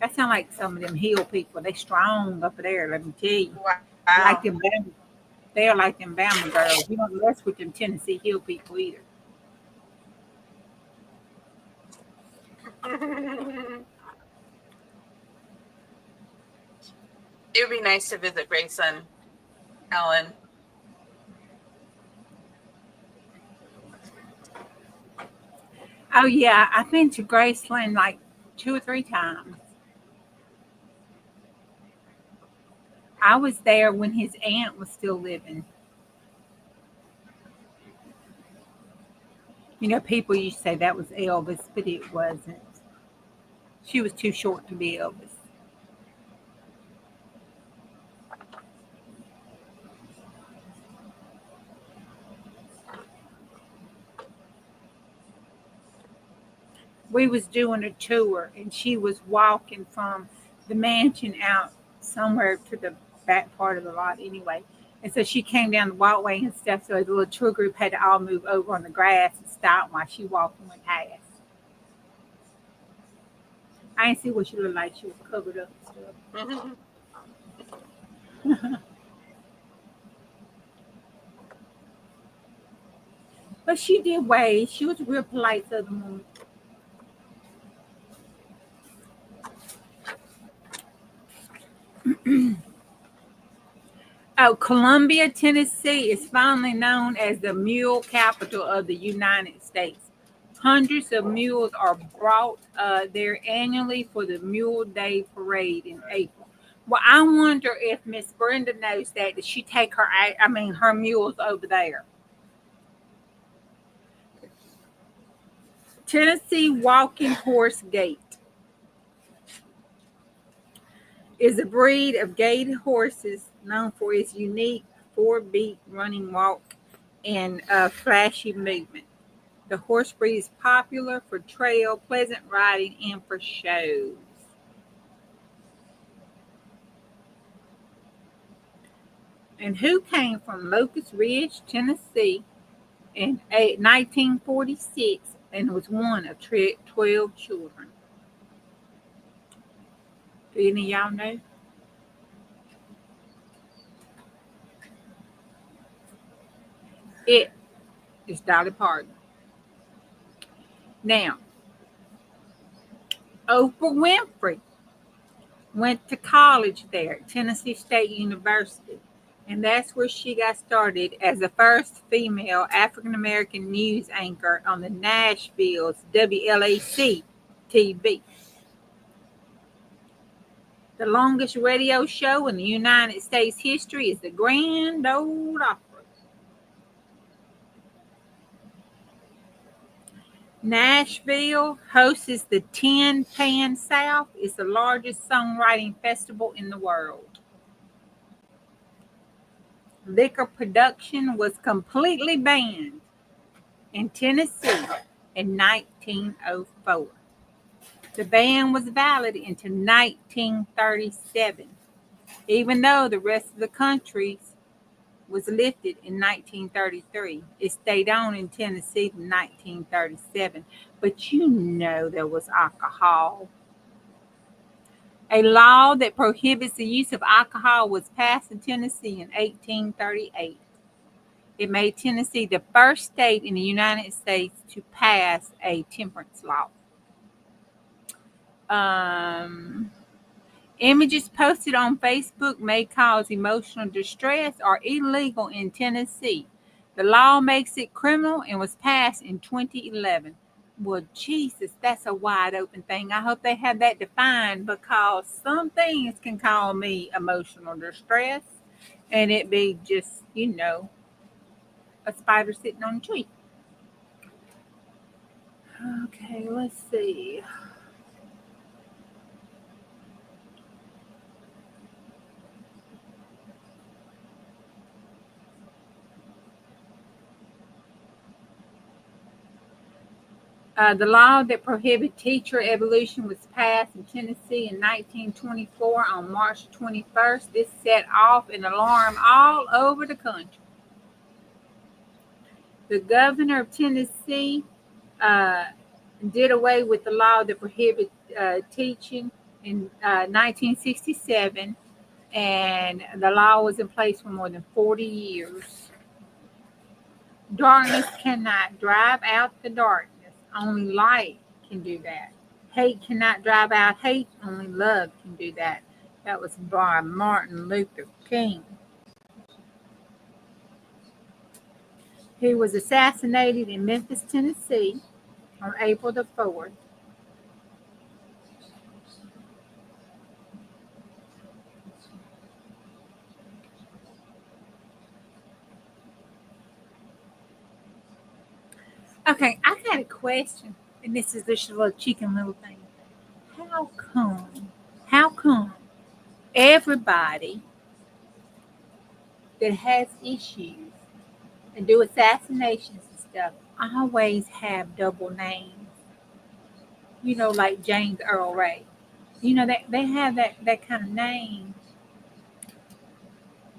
That sounds like some of them hill people. They strong up there, let me tell you. Like Wow. them Bama, they're like them Bama girls. You don't mess with them Tennessee hill people either. It would be nice to visit Grayson, Ellen. Oh yeah, I've been to Graceland like 2 or 3 times. I was there when his aunt was still living. You know, people used to say that was Elvis, but it wasn't. She was too short to be Elvis. We was doing a tour, and she was walking from the mansion out somewhere to the back part of the lot anyway. And so she came down the walkway and stuff. So the little tour group had to all move over on the grass and stop while she walked and went past. I didn't see what she looked like. She was covered up and stuff. But she did wave. She was a real polite Southern woman. Oh, Columbia, Tennessee is finally known as the mule capital of the United States. Hundreds of mules are brought there annually for the Mule Day Parade in April. Well, I wonder if Miss Brenda knows that. Did she take her, her mules over there? Tennessee Walking Horse Gait is a breed of gait horses known for its unique four-beat running walk and flashy movement. The horse breed is popular for trail, pleasant riding, and for shows. And who came from Locust Ridge, Tennessee in 1946 and was one of 12 children? Do any of y'all know? It is Dolly Parton. Now, Oprah Winfrey went to college there at Tennessee State University. And that's where she got started as the first female African American news anchor on the Nashville's WLAC TV. The longest radio show in the United States history is the Grand Ole Opry. Nashville hosts the Tin Pan South. It's the largest songwriting festival in the world. Liquor production was completely banned in Tennessee in 1904. The ban was valid until 1937, even though the rest of the country was lifted in 1933. It stayed on in Tennessee in 1937, but you know there was alcohol. A law that prohibits the use of alcohol was passed in Tennessee in 1838. It made Tennessee the first state in the United States to pass a temperance law. Images posted on Facebook may cause emotional distress are illegal in Tennessee. The law makes it criminal and was passed in 2011. Well, Jesus, that's a wide open thing. I hope they have that defined because some things can cause me emotional distress and it be just, a spider sitting on a tree. Okay, let's see. The law that prohibits teacher evolution was passed in Tennessee in 1924 on March 21st. This set off an alarm all over the country. The governor of Tennessee did away with the law that prohibits teaching in 1967, and the law was in place for more than 40 years. Darkness cannot drive out the darkness. Only light can do that. Hate cannot drive out hate. Only love can do that. That was by Martin Luther King. He was assassinated in Memphis, Tennessee on April the 4th. Okay, I got a question, and this is just a little chicken little thing. How come everybody that has issues and do assassinations and stuff always have double names? You know, like James Earl Ray. You know, they have that kind of name.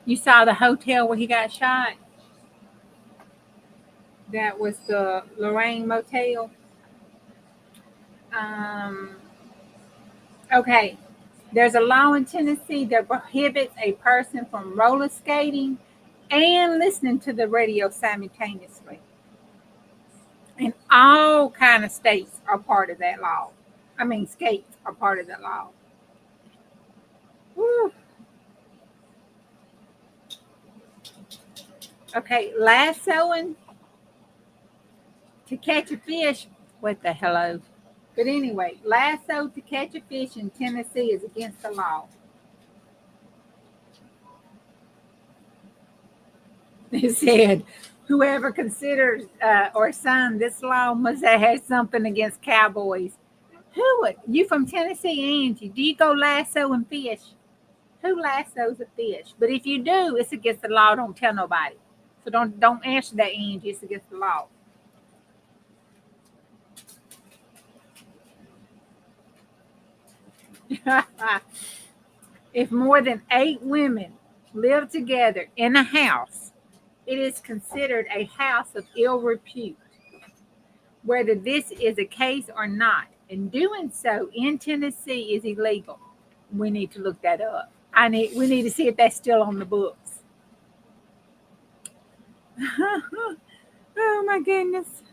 You saw the hotel where he got shot? That was the Lorraine Motel. Okay, there's a law in Tennessee that prohibits a person from roller skating and listening to the radio simultaneously. And all kind of states are part of that law. I mean, skates are part of that law. Woo. Okay, lassoing to catch a fish. What the hello? But anyway, lasso to catch a fish in Tennessee is against the law. It said, whoever considers or signed this law must have had something against cowboys. Who would? You from Tennessee, Angie? Do you go lassoing fish? Who lassos a fish? But if you do, it's against the law. Don't tell nobody. So don't answer that, Angie. It's against the law. If more than 8 women live together in a house, it is considered a house of ill repute. Whether this is a case or not, and doing so in Tennessee is illegal. We need to look that up. We need to see if that's still on the books. Oh my goodness.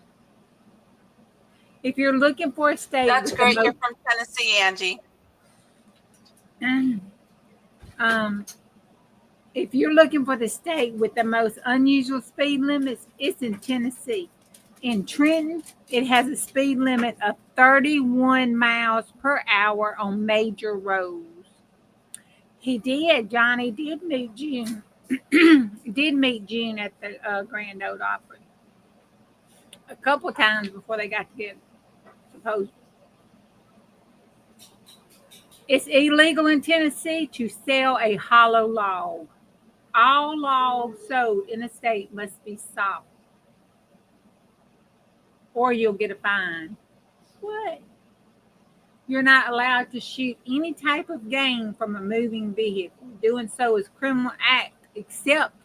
If you're looking for a state, that's great. You're from Tennessee, Angie. If you're looking for the state with the most unusual speed limits, it's in Tennessee. In Trenton, it has a speed limit of 31 miles per hour on major roads. Johnny did meet June. Did meet June at the Grand Ole Opry a couple of times before they got together, supposedly. It's illegal in Tennessee to sell a hollow log. All logs sold in the state must be soft, or you'll get a fine. What? You're not allowed to shoot any type of game from a moving vehicle. Doing so is a criminal act, except.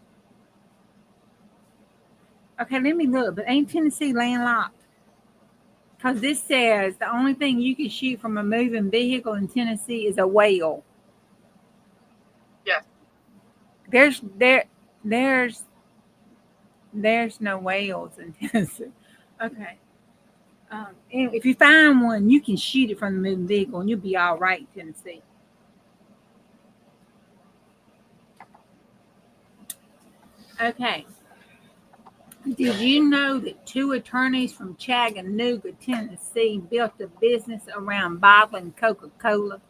Okay, let me look. But ain't Tennessee landlocked? Because this says the only thing you can shoot from a moving vehicle in Tennessee is a whale. Yes. There's no whales in Tennessee. Okay. And if you find one, you can shoot it from the moving vehicle, and you'll be all right, Tennessee. Okay. Did you know that 2 attorneys from Chattanooga, Tennessee, built a business around bottling Coca-Cola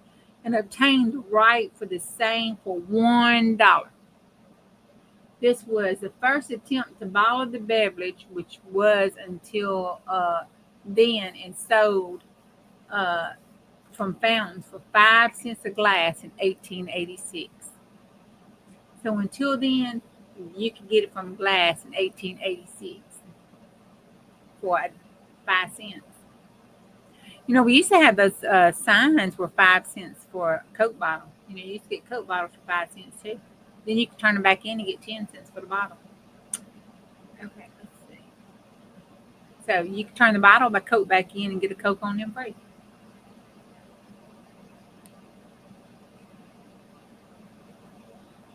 and obtained the right for the same for $1? This was the first attempt to bottle the beverage, which was until then, and sold from fountains for 5 cents a glass in 1886. So until then, you could get it from glass in 1886 for 5 cents. We used to have those signs were 5 cents for a Coke bottle. You used to get Coke bottles for 5 cents too. Then you could turn them back in and get 10 cents for the bottle. Okay, let's see. So you could turn the bottle of Coke back in and get a Coke on them free.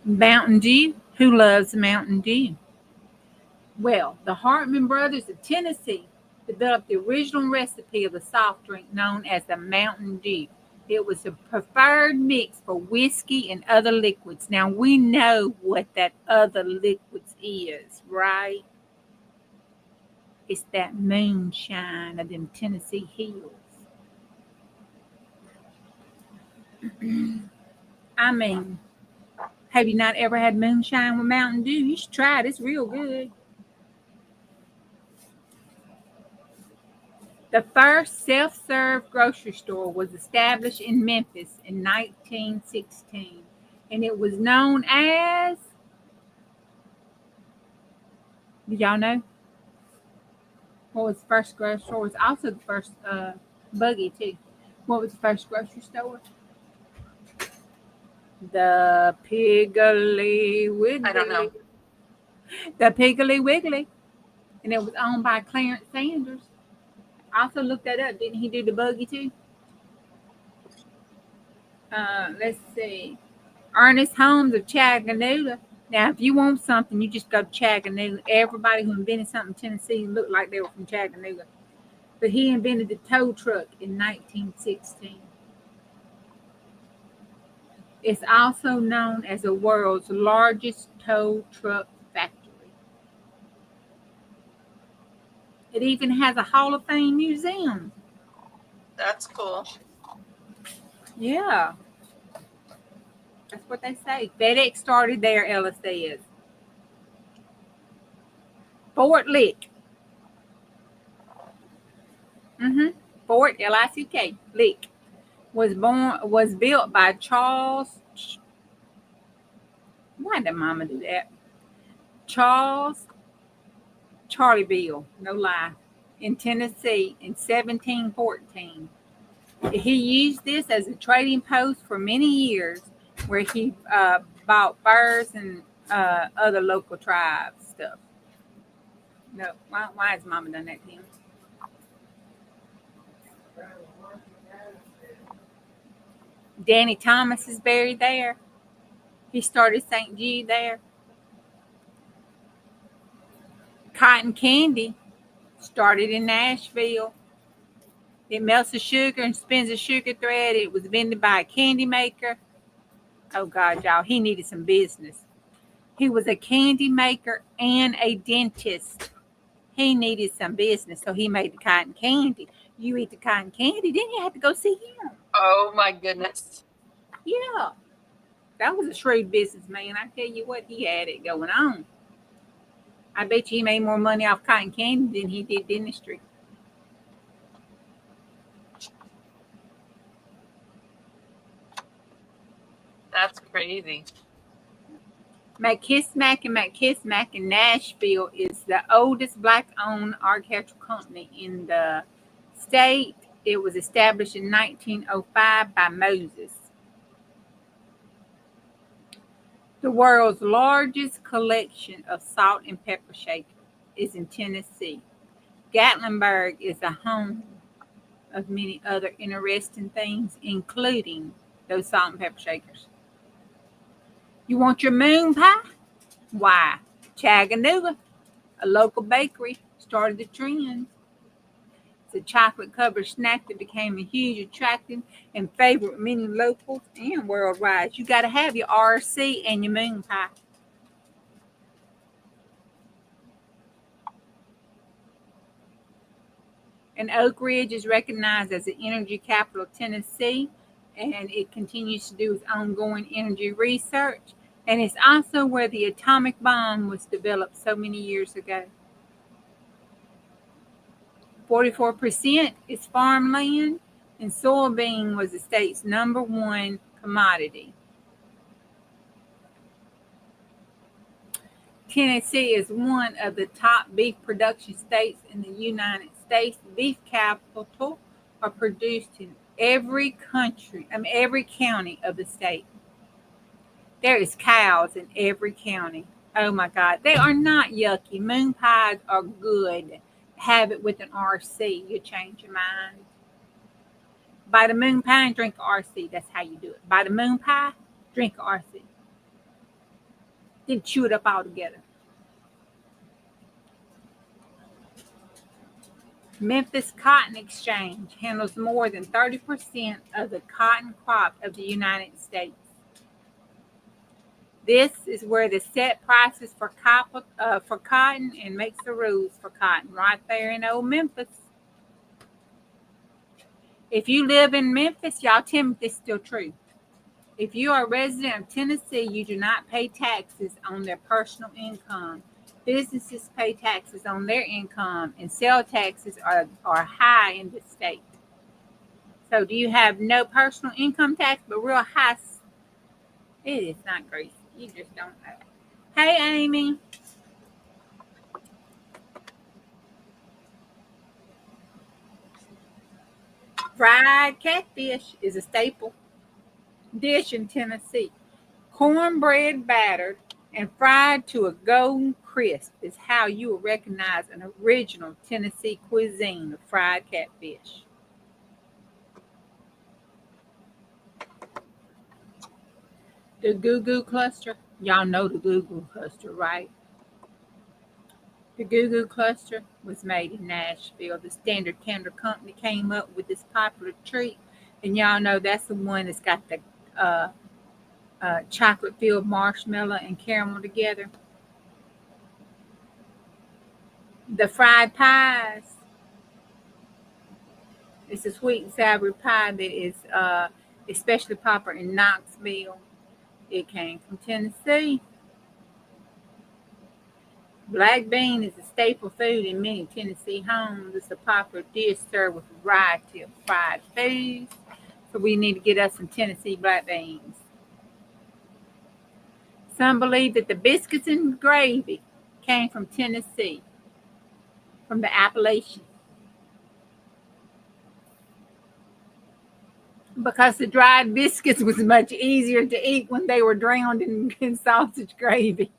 Mountain Dew. Who loves Mountain Dew? Well, the Hartman brothers of Tennessee developed the original recipe of the soft drink known as the Mountain Dew. It was the preferred mix for whiskey and other liquids. Now, we know what that other liquids is, right? It's that moonshine of them Tennessee hills. I mean, have you not ever had moonshine with Mountain Dew? You should try it. It's real good. The first self-serve grocery store was established in Memphis in 1916, and it was known as, did y'all know? What was the first grocery store? It was also the first buggy, too. What was the first grocery store? The Piggly Wiggly. I don't know. The Piggly Wiggly. And it was owned by Clarence Sanders. I also looked that up. Didn't he do the buggy too? Let's see. Ernest Holmes of Chattanooga. Now, if you want something, you just go to Chattanooga. Everybody who invented something in Tennessee looked like they were from Chattanooga. But he invented the tow truck in 1916. It's also known as the world's largest tow truck factory. It even has a Hall of Fame museum. That's cool. Yeah. That's what they say. FedEx started there, Ella says. Fort Lick. Fort, L-I-C-K, Lick, was built by Charles. Why did Mama do that? Charlie Bill, no lie, in Tennessee in 1714. He used this as a trading post for many years, where he bought furs and other local tribes stuff. No, why has Mama done that to him? Danny Thomas is buried there. He started St. Jude there. Cotton candy started in Nashville. It melts the sugar and spins a sugar thread. It was invented by a candy maker. Oh, God, y'all, he needed some business. He was a candy maker and a dentist. He needed some business, so he made the cotton candy. You eat the cotton candy, then you have to go see him. Oh, my goodness. Yeah. That was a shrewd businessman. I tell you what, he had it going on. I bet you he made more money off cotton candy than he did dentistry. That's crazy. McKismack and McKismack in Nashville is the oldest black-owned architectural company in the state. It was established in 1905 by Moses. The world's largest collection of salt and pepper shakers is in Tennessee. Gatlinburg is the home of many other interesting things, including those salt and pepper shakers. You want your moon pie? Why, Chattanooga, a local bakery, started the trend. It's a chocolate-covered snack that became a huge attraction and favorite with many locals and worldwide. You got to have your RC and your moon pie. And Oak Ridge is recognized as the energy capital of Tennessee, and it continues to do its ongoing energy research. And it's also where the atomic bomb was developed so many years ago. 44% is farmland, and soybean was the state's #1 commodity. Tennessee is one of the top beef production states in the United States. Beef capital are produced in every county of the state. There is cows in every county. Oh my God. They are not yucky. Moon pies are good. Have it with an RC. You change your mind. Buy the moon pie and drink RC. That's how you do it. Buy the moon pie, drink RC. Then chew it up all together. Memphis Cotton Exchange handles more than 30% of the cotton crop of the United States. This is where they set prices for cotton and makes the rules for cotton, right there in old Memphis. If you live in Memphis, y'all tell me if this is still true. If you are a resident of Tennessee, you do not pay taxes on their personal income. Businesses pay taxes on their income, and sales taxes are high in the state. So do you have no personal income tax, but real high? It is not greasy. You just don't know. Hey, Amy. Fried catfish is a staple dish in Tennessee. Cornbread battered and fried to a golden crisp is how you will recognize an original Tennessee cuisine of fried catfish. The Goo Goo Cluster. Y'all know the Goo Goo Cluster, right? The Goo Goo Cluster was made in Nashville. The Standard Candle Company came up with this popular treat. And y'all know that's the one that's got the chocolate-filled marshmallow and caramel together. The fried pies. It's a sweet and savory pie that is especially popular in Knoxville. It came from Tennessee. Black bean is a staple food in many Tennessee homes. It's a popular dish served with a variety of fried foods. So we need to get us some Tennessee black beans. Some believe that the biscuits and gravy came from Tennessee, from the Appalachians. Because the dried biscuits was much easier to eat when they were drowned in sausage gravy.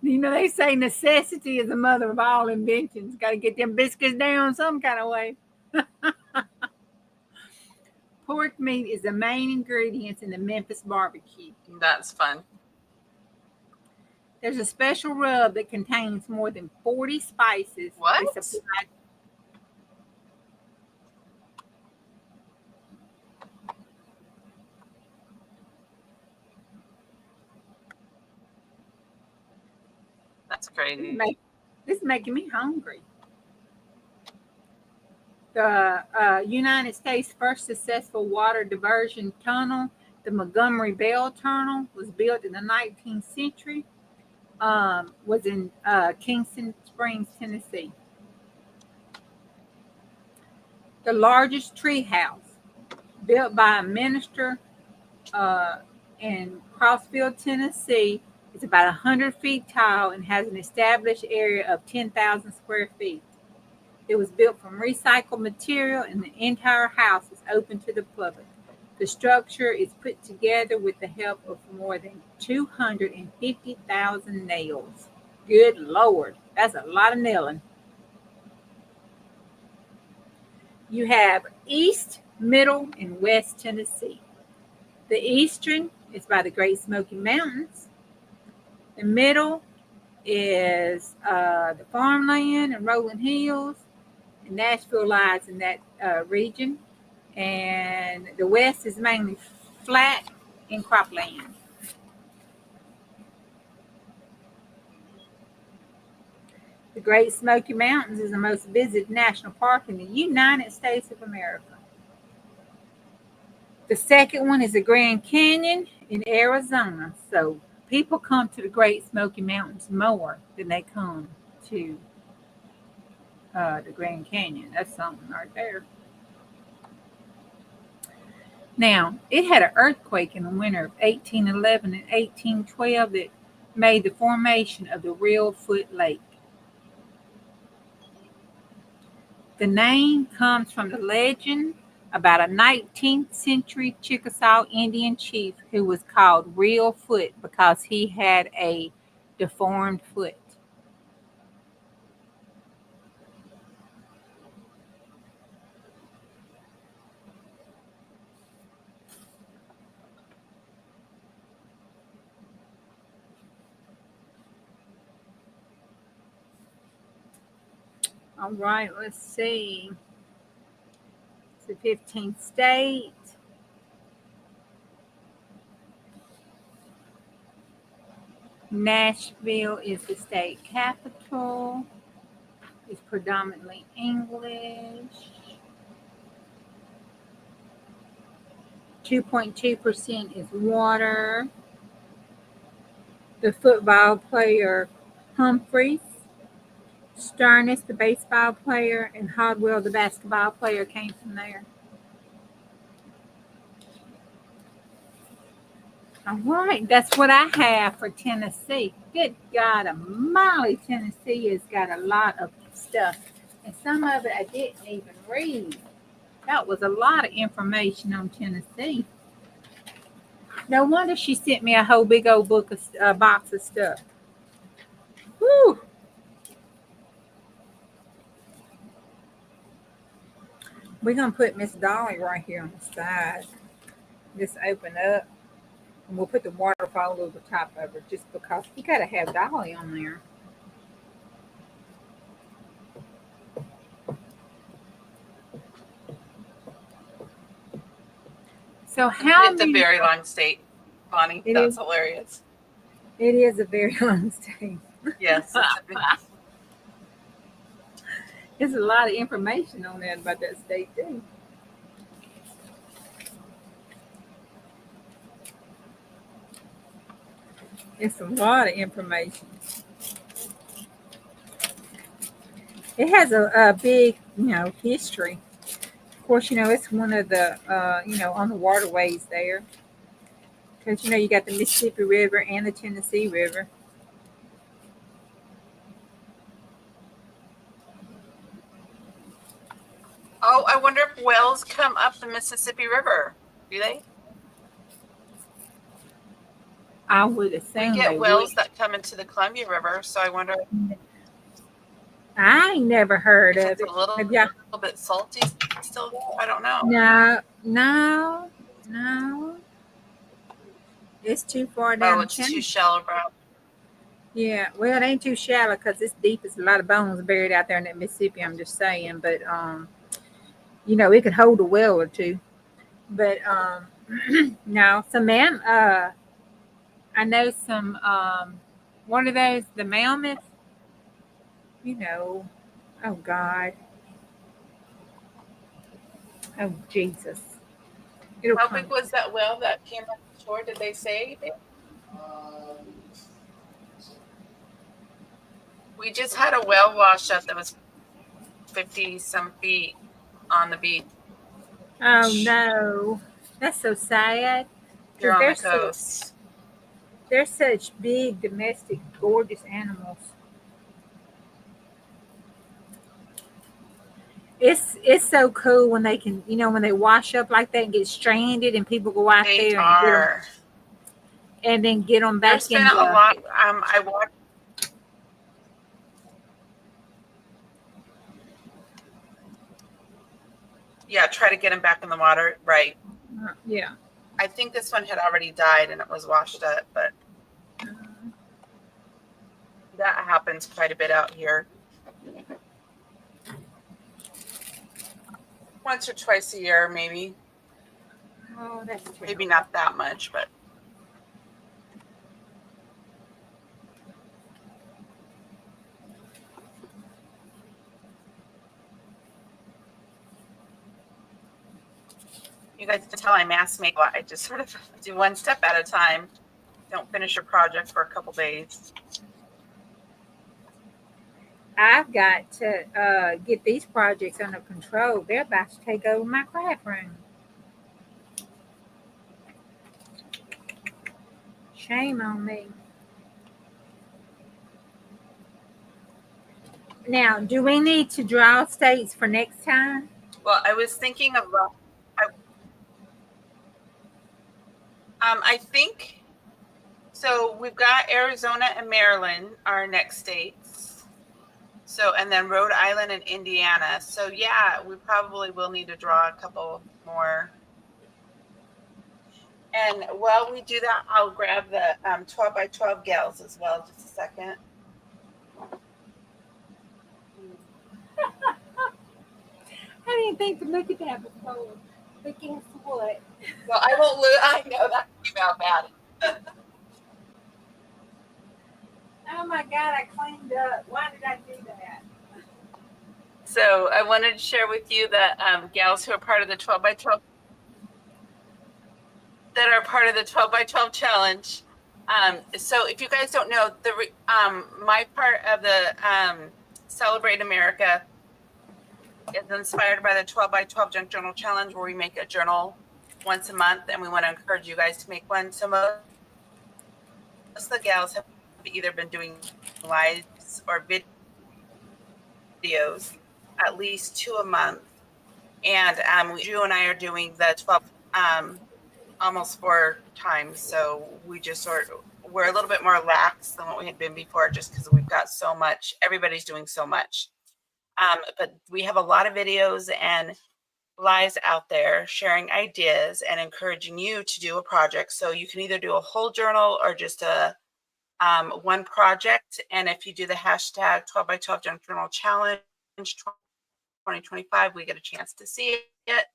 You know, they say necessity is the mother of all inventions. Got to get them biscuits down some kind of way. Pork meat is the main ingredient in the Memphis barbecue. That's fun. There's a special rub that contains more than 40 spices. What? That's crazy. This is making me hungry. The United States' first successful water diversion tunnel, the Montgomery Bell Tunnel, was built in the 19th century. Was in Kingston Springs, Tennessee. The largest tree house, built by a minister in Crossville, Tennessee, is about 100 feet tall and has an established area of 10,000 square feet. It was built from recycled material, and the entire house is open to the public. The structure is put together with the help of more than 250,000 nails. Good Lord, that's a lot of nailing. You have East, Middle, and West Tennessee. The eastern is by the Great Smoky Mountains. The middle is the farmland and rolling hills. And Nashville lies in that region. And the west is mainly flat and cropland. The Great Smoky Mountains is the most visited national park in the United States of America. The second one is the Grand Canyon in Arizona. So people come to the Great Smoky Mountains more than they come to the Grand Canyon. That's something right there. Now, it had an earthquake in the winter of 1811 and 1812 that made the formation of the Real Foot Lake. The name comes from the legend about a 19th century Chickasaw Indian chief who was called Real Foot because he had a deformed foot. All right, let's see. It's the 15th state. Nashville is the state capital. It's predominantly English. 2.2% is water. The football player Humphreys, Sternis, the baseball player, and Hodwell, the basketball player, came from there. All right, that's what I have for Tennessee. Good God Almighty, Tennessee has got a lot of stuff, and some of it I didn't even read. That was a lot of information on Tennessee. No wonder she sent me a whole big old box of stuff. Whew. We're going to put Miss Dolly right here on the side. Just open up. And we'll put the waterfall over the top of her just because you got to have Dolly on there. So how It's a very long state, Bonnie. That's hilarious. It is a very long state. Yes. There's a lot of information on that about that state too. It's a lot of information. It has a big, history. Of course, it's one of the, on the waterways there. Because, you got the Mississippi River and the Tennessee River. Oh, I wonder if whales come up the Mississippi River. Do they? I would assume we get whales that come into the Columbia River, so I wonder. I ain't never heard of it. It's a little bit salty still. I don't know. No. It's too far down. Oh, it's too shallow, bro. Yeah, well, it ain't too shallow because it's deep. There's a lot of bones buried out there in that Mississippi. I'm just saying, but it could hold a whale or two. But no, I know some. One of those, the mammoth. Oh God. Oh Jesus. How big was that whale that came up shore? Did they say? We just had a whale wash up that was 50-some feet on the beach. Oh no, that's so sad. Here on the coast. They're such big, domestic, gorgeous animals. It's so cool when they can, when they wash up like that and get stranded, and people go out there and then get them back. There's been a lot. I watched. Yeah, try to get them back in the water, right? Yeah. I think this one had already died and it was washed up, but that happens quite a bit out here. Once or twice a year, maybe. Oh, that's true. Maybe not that much, but. You guys can tell I mass make. I just sort of do one step at a time. Don't finish a project for a couple days. I've got to get these projects under control. They're about to take over my craft room. Shame on me. Now, do we need to draw states for next time? Well, I was thinking of, I think, so we've got Arizona and Maryland, our next states. So, and then Rhode Island and Indiana. So yeah, we probably will need to draw a couple more. And while we do that, I'll grab the 12 by 12 gals as well. Just a second. I didn't think to look at that before. But guess what? Well, I won't lose. I know that came out bad. Oh my God, I cleaned up. Why did I do that? So I wanted to share with you that gals who are part of the 12 by 12 that are part of the 12 by 12 challenge. So if you guys don't know, my part of the Celebrate America is inspired by the 12 by 12 junk journal challenge, where we make a journal once a month, and we want to encourage you guys to make one. So most of the gals have either been doing lives or videos, at least 2 a month. And Drew and I are doing the 12 almost 4 times. So we're a little bit more lax than what we had been before, just because we've got so much. Everybody's doing so much. But we have a lot of videos and lives out there sharing ideas and encouraging you to do a project. So you can either do a whole journal or just a one project. And if you do the hashtag 12 by 12 junk journal challenge 2025, we get a chance to see it.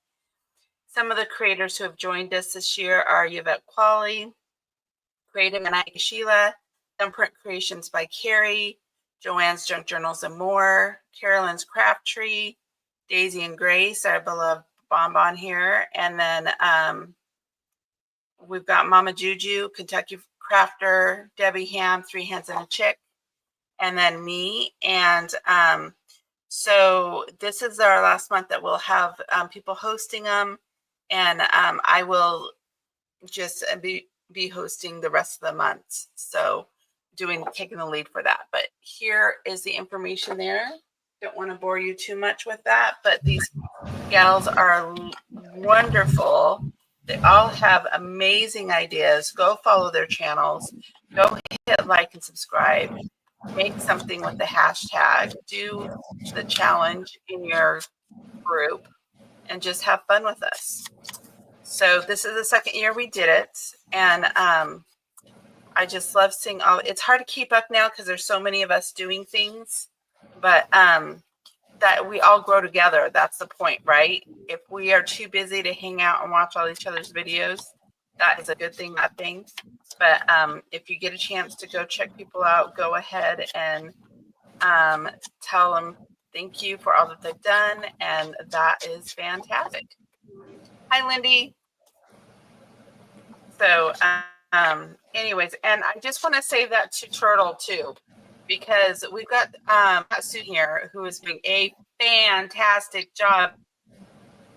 Some of the creators who have joined us this year are Yvette Qualley, Creative and Sheila, Thumbprint Creations by Carrie, Joanne's Junk Journals and More, Carolyn's Craft Tree, Daisy and Grace, our beloved Bonbon here, and then we've got Mama Juju, Kentucky Crafter, Debbie Ham, Three Hands and a Chick, and then me. And so this is our last month that we'll have people hosting them, and I will just be hosting the rest of the month. So taking the lead for that. But here is the information there. Don't want to bore you too much with that, but these gals are wonderful. They all have amazing ideas. Go follow their channels. Go hit like and subscribe. Make something with the hashtag. Do the challenge in your group and just have fun with us. So this is the second year we did it, and I just love seeing it's hard to keep up now because there's so many of us doing things, but that we all grow together. That's the point, right? If we are too busy to hang out and watch all each other's videos, that is a good thing, not thing. But if you get a chance to go check people out, go ahead and tell them thank you for all that they've done, and that is fantastic. Hi, Lindy. So anyways, and I just want to say that to Turtle too, because we've got Sue here who is doing a fantastic job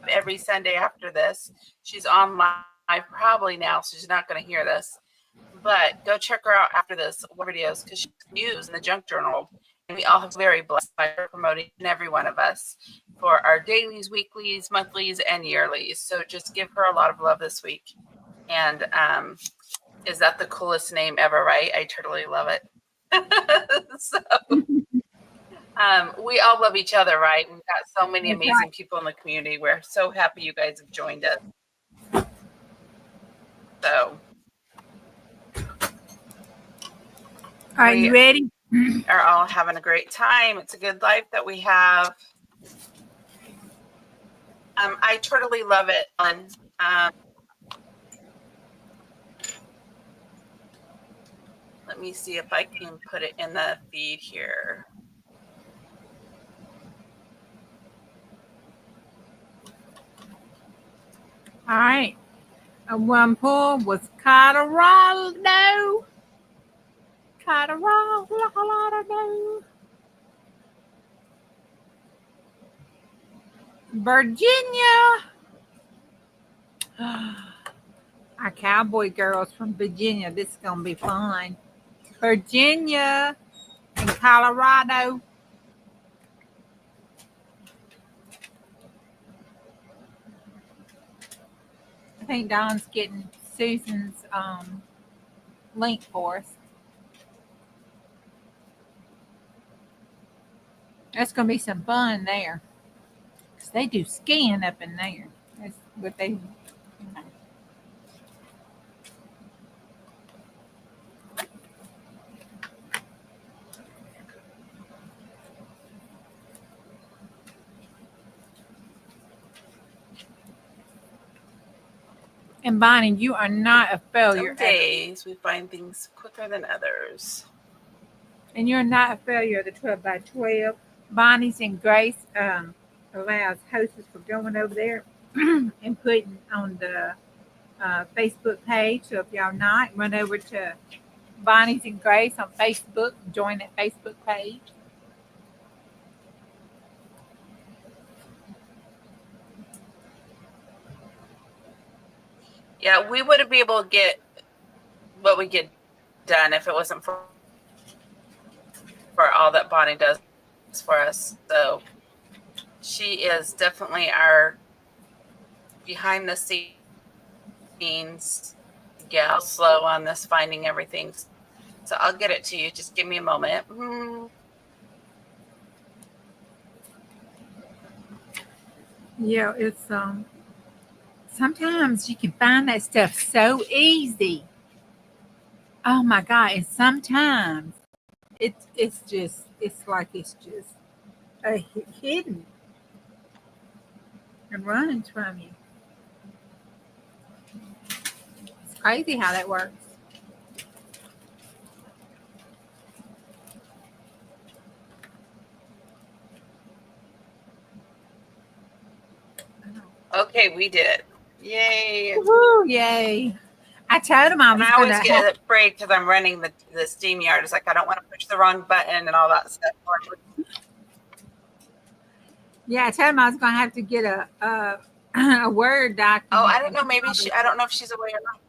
every Sunday after this. She's on live probably now, so she's not going to hear this, but go check her out after this videos, because she's news in the junk journal, and we all have very blessed by her promoting every one of us for our dailies, weeklies, monthlies, and yearlies. So just give her a lot of love this week. And is that the coolest name ever, right? I totally love it. So we all love each other, right? We've got so many amazing people in the community. We're so happy you guys have joined us. So are you ready? Are all having a great time. It's a good life that we have. I totally love it. Let me see if I can put it in the feed here. All right. One pool was Colorado. Virginia. Our cowboy girls from Virginia. This is going to be fun. Virginia and Colorado. I think Dawn's getting Susan's link for us. That's going to be some fun there. Because they do skiing up in there. That's what they. And Bonnie, you are not a failure. Some days we find things quicker than others. And you're not a failure of the 12 by 12. Bonnie's and Grace allows hosts for going over there and putting on the Facebook page. So if y'all not, run over to Bonnie's and Grace on Facebook. Join that Facebook page. Yeah, we wouldn't be able to get what we get done if it wasn't for all that Bonnie does for us. So she is definitely our behind the scenes gal, slow on this finding everything. So I'll get it to you. Just give me a moment. Yeah, it's sometimes you can find that stuff so easy. Oh my God. And sometimes it's like it's just hidden and running from you. It's crazy how that works. Okay, we did it. Yay. Woo, yay. I told him I was going to get afraid because I'm running the Steam Yard. It's like I don't want to push the wrong button and all that stuff. Yeah, I told him I was going to have to get a Word document. Oh, I don't know. Maybe I don't know if she's away or not.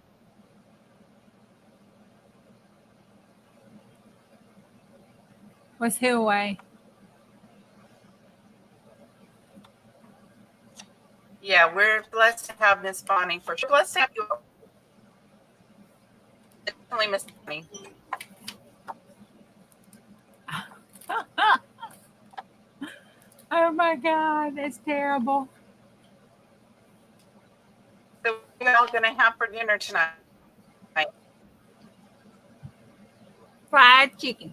Was who away? Yeah, we're blessed to have Miss Bonnie for sure. Blessed to have you. Definitely Miss Bonnie. Oh my God, that's terrible. So what are you all going to have for dinner tonight? Fried chicken.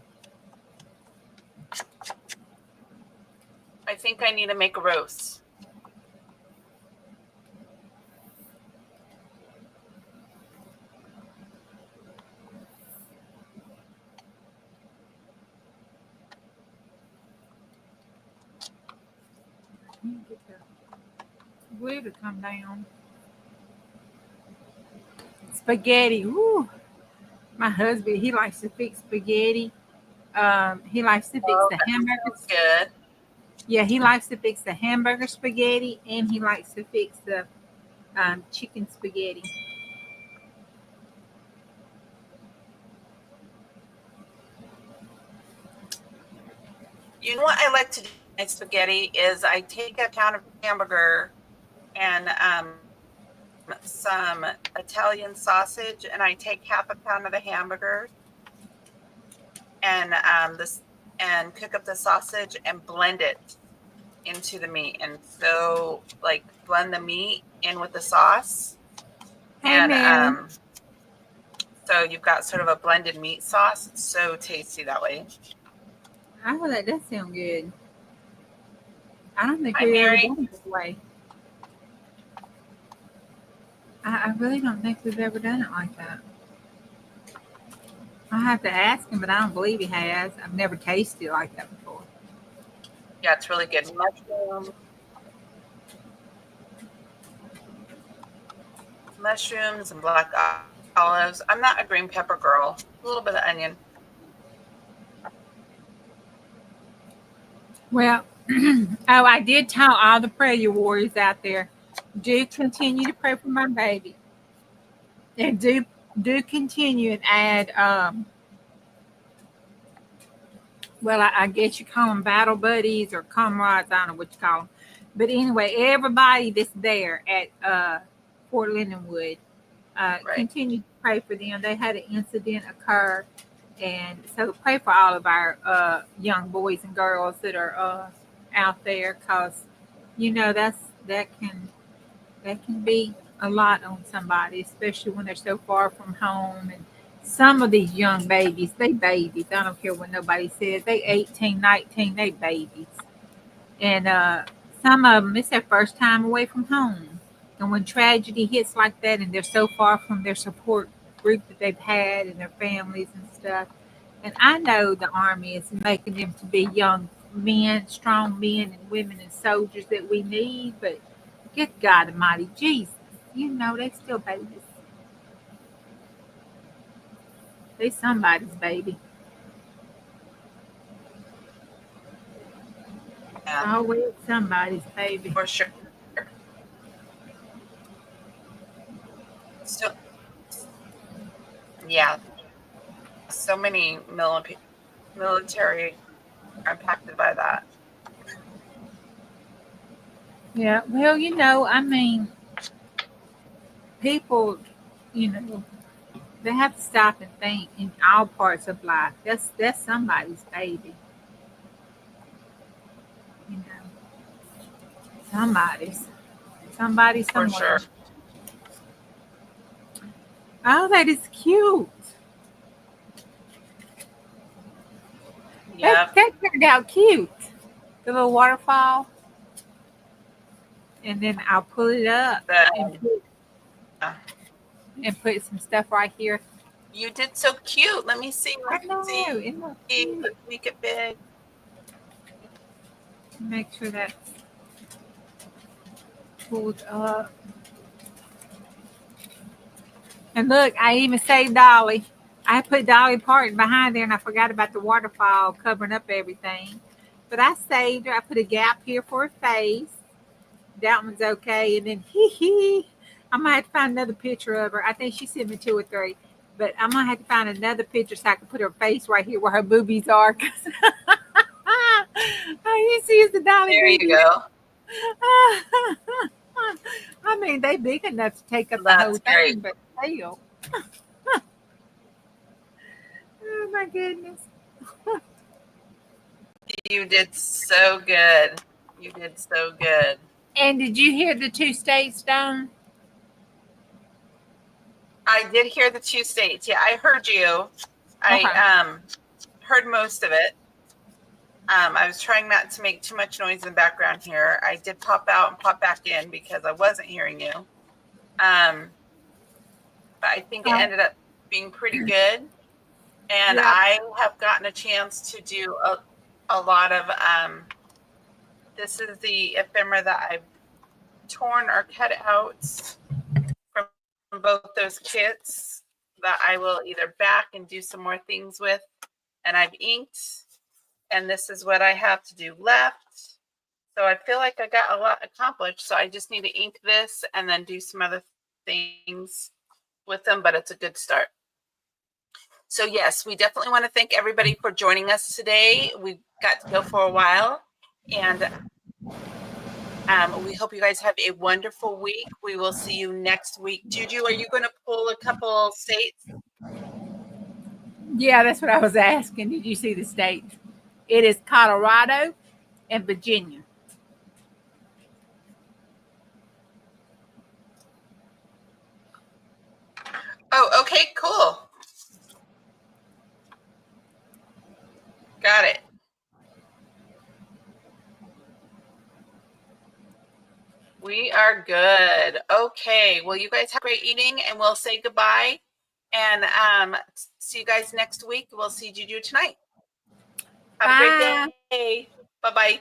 I think I need to make a roast. Get the glue to come down. Spaghetti. Woo. My husband, he likes to fix spaghetti. He likes to fix the hamburgers. Good. Yeah, he likes to fix the hamburger spaghetti, and he likes to fix the chicken spaghetti. You know what I like to do with my spaghetti is I take a pound of hamburger and some Italian sausage, and I take half a pound of the hamburger and cook up the sausage and blend it into the meat, and so like blend the meat in with the sauce. And so you've got sort of a blended meat sauce. It's so tasty that way. Oh, that does sound good. I don't think we've ever done it this way. I really don't think we've ever done it like that. I'll have to ask him, but I don't believe he has. I've never tasted it like that before. Yeah, it's really good. Mushrooms and black olives. I'm not a green pepper girl. A little bit of onion. Well, I did tell all the prayer warriors out there, do continue to pray for my baby. And do continue and add, well, I guess you call them battle buddies or comrades. I don't know what you call them. But anyway, everybody that's there at Portland and Wood. Continue to pray for them. They had an incident occur, and so pray for all of our young boys and girls that are out there, because that can be a lot on somebody, especially when they're so far from home. And some of these young babies, they babies. I don't care what nobody says. They 18, 19, they babies. And some of them, it's their first time away from home. And when tragedy hits like that and they're so far from their support group that they've had and their families and stuff, and I know the Army is making them to be young men, strong men and women and soldiers that we need, but good God Almighty, Jesus, they still babies. They somebody's baby. Yeah. Always somebody's baby. For sure. So, yeah, so many military are impacted by that. Yeah, well, I mean, people, they have to stop and think in all parts of life. That's somebody's baby. Somebody's. Somebody somewhere. For sure. Oh, that is cute. Yeah. That turned out cute. The little waterfall. And then I'll pull it up and put some stuff right here. You did so cute. Let me see. I know. Let's make it big. Make sure that's pulled up. And look, I even saved Dolly. I put Dolly Parton behind there, and I forgot about the waterfall covering up everything. But I saved her. I put a gap here for her face. That one's okay. And then I might have to find another picture of her. I think she sent me 2 or 3. But I might have to find another picture so I can put her face right here where her boobies are. You see, it's the Dolly. There you go. I mean, they big enough to take up That's the whole great. thing, but still. Oh my goodness. You did so good. You did so good. And did you hear the 2 states done? I did hear the 2 states. Yeah, I heard you. Okay. I heard most of it. I was trying not to make too much noise in the background here. I did pop out and pop back in because I wasn't hearing you. But I think it ended up being pretty good. And I have gotten a chance to do a lot of, this is the ephemera that I've torn or cut out from both those kits that I will either back and do some more things with. And I've inked. And this is what I have to do left. So I feel like I got a lot accomplished. So I just need to ink this and then do some other things with them. But it's a good start. So yes, we definitely want to thank everybody for joining us today. We got to go for a while. And we hope you guys have a wonderful week. We will see you next week. Juju, are you going to pull a couple states? Yeah, that's what I was asking. Did you see the states? It is Colorado and Virginia. Oh, okay, cool. Got it. We are good. Okay. Well, you guys have a great evening, and we'll say goodbye. And see you guys next week. We'll see Juju tonight. Have a great day. Bye-bye.